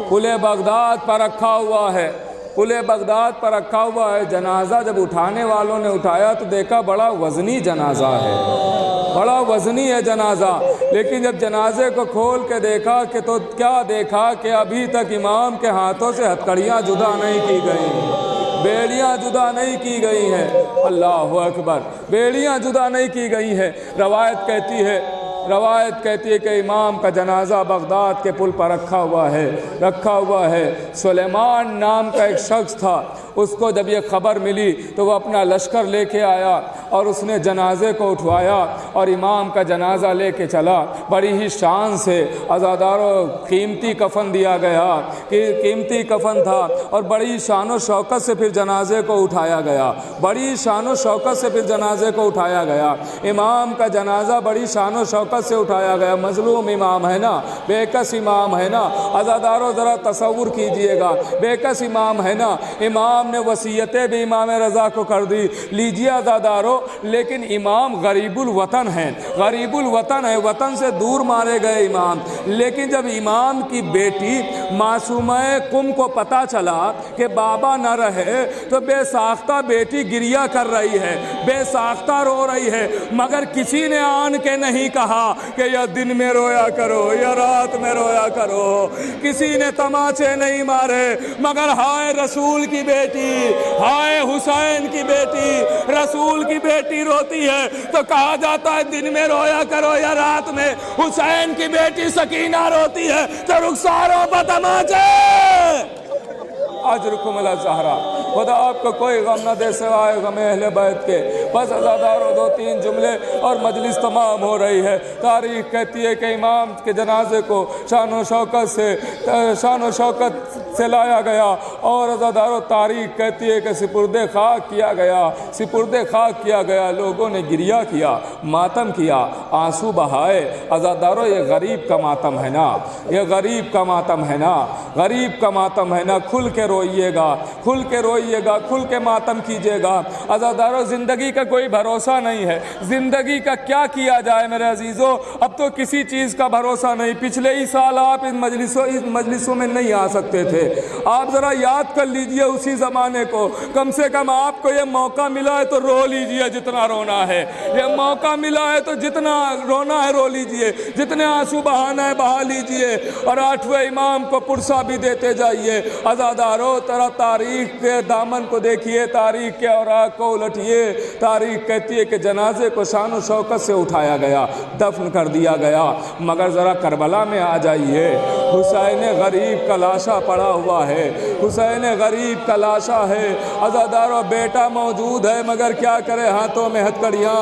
پل بغداد پر رکھا ہوا ہے، پل بغداد پر رکھا ہوا ہے۔ جنازہ جب اٹھانے والوں نے اٹھایا تو دیکھا بڑا وزنی جنازہ ہے، بڑا وزنی ہے جنازہ، لیکن جب جنازے کو کھول کے دیکھا کہ تو کیا دیکھا کہ ابھی تک امام کے ہاتھوں سے ہتھکڑیاں جدا نہیں کی گئیں، بیڑیاں جدا نہیں کی گئی ہیں۔ اللہ اکبر، بیڑیاں جدا نہیں کی گئی ہیں۔ روایت کہتی ہے کہ امام کا جنازہ بغداد کے پل پر رکھا ہوا ہے۔ سلیمان نام کا ایک شخص تھا، اس کو جب یہ خبر ملی تو وہ اپنا لشکر لے کے آیا اور اس نے جنازے کو اٹھوایا اور امام کا جنازہ لے کے چلا۔ بڑی ہی شان سے عزاداروں قیمتی کفن دیا گیا، کہ قیمتی کفن تھا، اور بڑی شان و شوکت سے پھر جنازے کو اٹھایا گیا، بڑی شان و شوکت سے پھر جنازے کو اٹھایا گیا۔ امام کا جنازہ بڑی شان و شوکت سے اٹھایا گیا۔ مظلوم امام ہے نا، بے کس امام ہے نا، عزاداروں ذرا تصور کیجئے گا، بے کس امام ہے نا۔ امام نے وصیتیں بھی امام رضا کو کر دی، لیجئے عزاداروں، لیکن امام غریب الوطن ہیں، غریب الوطن ہے، وطن سے دور مارے گئے امام۔ لیکن جب امام کی بیٹی معصومہ قم کو پتہ چلا کہ بابا نہ رہے تو بے ساختہ بیٹی گریہ کر رہی ہے، بے ساختہ رو رہی ہے، مگر کسی نے آن کے نہیں کہا کہ یا دن میں رویا کرو یا رات میں رویا کرو، کسی نے تماچے نہیں مارے، مگر ہائے رسول کی بیٹی، ہائے حسین کی بیٹی، رسول کی بیٹی روتی ہے تو کہا جاتا ہے دن میں رویا کرو یا رات میں۔ حسین کی بیٹی سکینہ روتی ہے تو رخساروں پر تماچے۔ اجرکم الزہرا، خدا آپ کو کوئی غم نہ دے سوائے غم اہل بیت کے۔ بس عزاداروں 2-3 جملے اور مجلس تمام ہو رہی ہے۔ تاریخ کہتی ہے کہ امام کے جنازے کو شان و شوکت سے لایا گیا، اور عزاداروں تاریخ کہتی ہے کہ سپرد خاک کیا گیا، لوگوں نے گریہ کیا، ماتم کیا، آنسو بہائے۔ عزاداروں یہ غریب کا ماتم ہے نا، یہ غریب کا ماتم ہے نا، غریب کا ماتم ہے نا۔ کھل کے روئیے گا، کھل کے روئیے گا، کھل کے ماتم کیجیے گا۔ عزاداروں زندگی کا کوئی بھروسہ نہیں ہے، زندگی کا کیا کیا جائے میرے عزیزوں، اب تو کسی چیز کا بھروسہ نہیں۔ پچھلے ہی سال آپ ان مجلسوں میں نہیں آ سکتے تھے، آپ ذرا یاد کر لیجئے اسی زمانے کو۔ کم سے کم آپ کو یہ موقع ملا ہے تو رو لیجئے جتنا رونا ہے، یہ موقع ملا ہے تو جتنا رونا ہے رو لیجئے، جتنے آنسو بہانا ہے بہا لیجئے، اور 8ویں امام کو پرسہ بھی دیتے جائیے۔ عزاداروں ترا تاریخ کے دامن کو دیکھیے، تاریخ کے اوراق کو الٹیے۔ تاریخ کہتی ہے کہ جنازے کو شان و شوکت سے اٹھایا گیا، دفن کر دیا گیا، مگر ذرا کربلا میں آ جائیے، حسین غریب کا لاشا پڑا ہوا ہے، حسین غریب کا لاشا ہے۔ عزاداروں بیٹا موجود ہے مگر کیا کرے، ہاتھوں میں ہتھکڑیاں،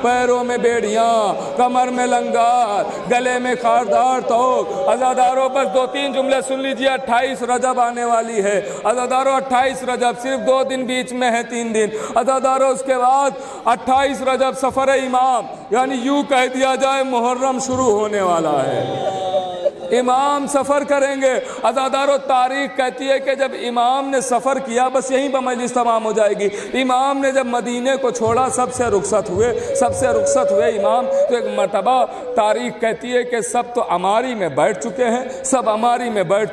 پیروں میں بیڑیاں، کمر میں لنگار، گلے میں خاردار توق۔ عزاداروں بس 2-3 جملے سن لیجئے۔ 28 رجب آنے والی ہے عزاداروں، 28 رجب، صرف 2 دن بیچ میں ہے، 3 دن عزاداروں۔ اس کے بعد 28 رجب سفر امام، یعنی یوں کہہ دیا جائے محرم شروع ہونے والا ہے۔ امام سفر کریں گے. عزادارو تاریخ کہتی ہے کہ جب امام نے سفر کیا بس یہیں پر مجلس تمام ہو جائے گی. امام نے جب مدینے کو چھوڑا سب سے رخصت ہوئے امام. تو ایک مرتبہ تاریخ کہتی ہے کہ سب تو عماری میں بیٹھ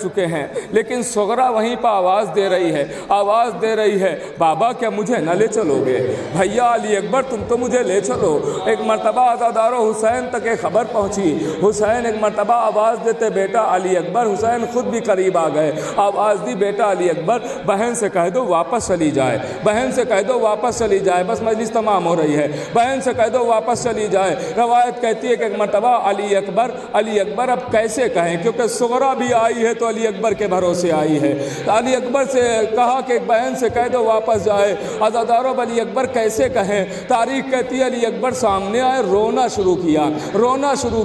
چکے ہیں, لیکن صغرا وہیں پر آواز دے رہی ہے بابا کیا مجھے نہ لے چلو گے؟ بھیا علی اکبر تم تو مجھے لے چلو. ایک مرتبہ عزادارو حسین تک ایک خبر پہنچی. حسین ایک مرتبہ آواز دیتے بیٹا علی اکبر. حسین خود بھی قریب آ گئے, آواز دی بیٹا علی اکبر بہن سے کہہ دو واپس چلی جائے, بس مجلس تمام ہو رہی ہے, بہن سے کہہ دو واپس چلی جائے. روایت کہتی ہے کہ ایک مرتبہ علی اکبر اب کیسے کہیں, کیونکہ صغرا بھی آئی ہے تو علی اکبر کے بھروسے آئی ہے. علی اکبر سے کہا کہ بہن سے کہہ دو واپس جائے. عزادارو علی اکبر کیسے کہیں؟ تاریخ کہتی ہے علی اکبر سامنے آئے, رونا شروع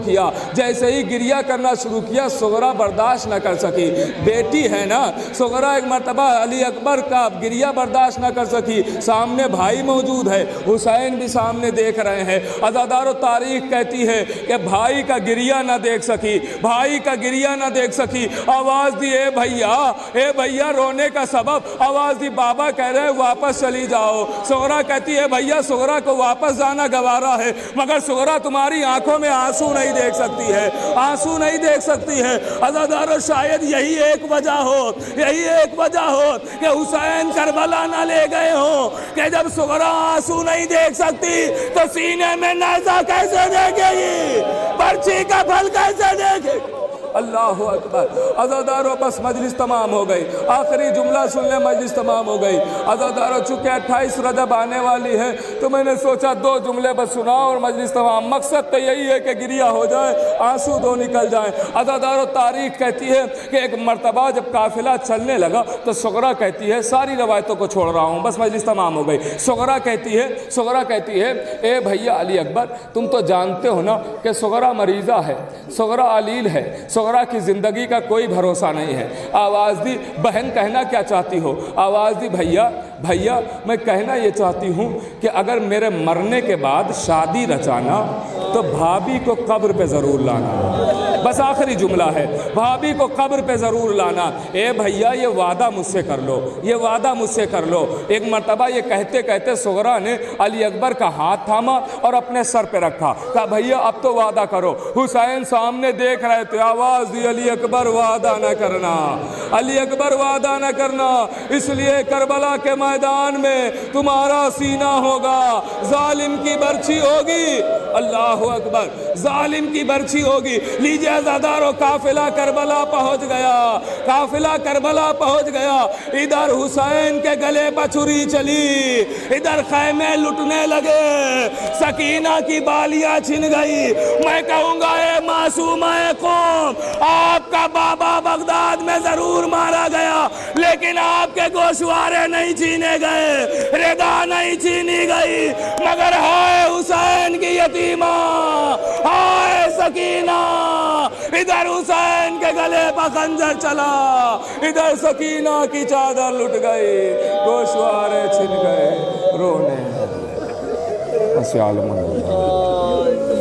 کیا. جیسے ہی گریہ کرنا شروع کیا صغرا برداشت نہ کر سکی. بیٹی ہے نا صغرا, ایک مرتبہ علی اکبر کا گریہ برداشت نہ کر سکی. سامنے بھائی موجود ہے, حسین بھی سامنے دیکھ رہے ہیں. عزادارو تاریخ کہتی ہے کہ بھائی کا گریہ نہ دیکھ سکی. آواز دی اے بھیا رونے کا سبب. آواز دی بابا کہہ رہے واپس چلی جاؤ. صغرا کہتی ہے بھیا صغرا کو واپس جانا گوارا ہے, مگر صغرا تمہاری آنکھوں میں آنسو نہیں دیکھ سکتی ہے. عزادارو شاید یہی ایک وجہ ہو کہ حسین کربلا نہ لے گئے ہوں کہ جب صغرا آنسو نہیں دیکھ سکتی تو سینے میں نیزہ کیسے دیکھے گی, پرچی کا پھل کیسے دیکھے گی. اللہ اکبر. عزادارو بس مجلس تمام ہو گئی. آخری جملہ سن لیں, مجلس تمام ہو گئی. عزادارو چونکہ 28 رجب آنے والی ہے تو میں نے سوچا 2 جملے بس سناؤ اور مجلس تمام. مقصد تو یہی ہے کہ گریہ ہو جائے, آنسو دو نکل جائیں. عزادارو تاریخ کہتی ہے کہ ایک مرتبہ جب قافلہ چلنے لگا تو صغرا کہتی ہے, ساری روایتوں کو چھوڑ رہا ہوں بس مجلس تمام ہو گئی. صغرا کہتی ہے اے بھیا علی اکبر تم تو جانتے ہو نا کہ صغرا مریضہ ہے, صغرا علیل ہے, صغرا کی زندگی کا کوئی بھروسہ نہیں ہے. آواز دی بہن کہنا کیا چاہتی ہو؟ آواز دی بھیا میں کہنا یہ چاہتی ہوں کہ اگر میرے مرنے کے بعد شادی رچانا تو بھابھی کو قبر پہ ضرور لانا. بس آخری جملہ ہے, بھابھی کو قبر پہ ضرور لانا. اے بھیا یہ وعدہ مجھ سے کر لو. ایک مرتبہ یہ کہتے صغرا نے علی اکبر کا ہاتھ تھاما اور اپنے سر پہ رکھا, کہا بھیا اب تو وعدہ کرو. حسین سامنے دیکھ رہے تھے, آواز دی علی اکبر وعدہ نہ کرنا, اس لیے کربلا کے میدان میں تمہارا سینہ ہوگا, ظالم کی برچھی ہوگی. اللہ اکبر. ظالم کی برچھی ہوگی. لیجئے عزادارو قافلہ کربلا پہنچ گیا. ادھر حسین کے گلے پر چھری چلی, ادھر خیمے لٹنے لگے, سکینہ کی بالیاں چھن گئی. میں کہوں گا اے معصومہ قوم, آپ کا بابا بغداد میں ضرور مارا گیا لیکن آپ کے گوشوارے نہیں چھینے گئے, ردا نہیں چھینی گئی, مگر ہائے حسین کی یتیمہ, ہائے سکینہ. ادھر حسین کے گلے پر خنجر چلا, ادھر سکینہ کی چادر لٹ گئی, گوشوارے چھن گئے, رونے.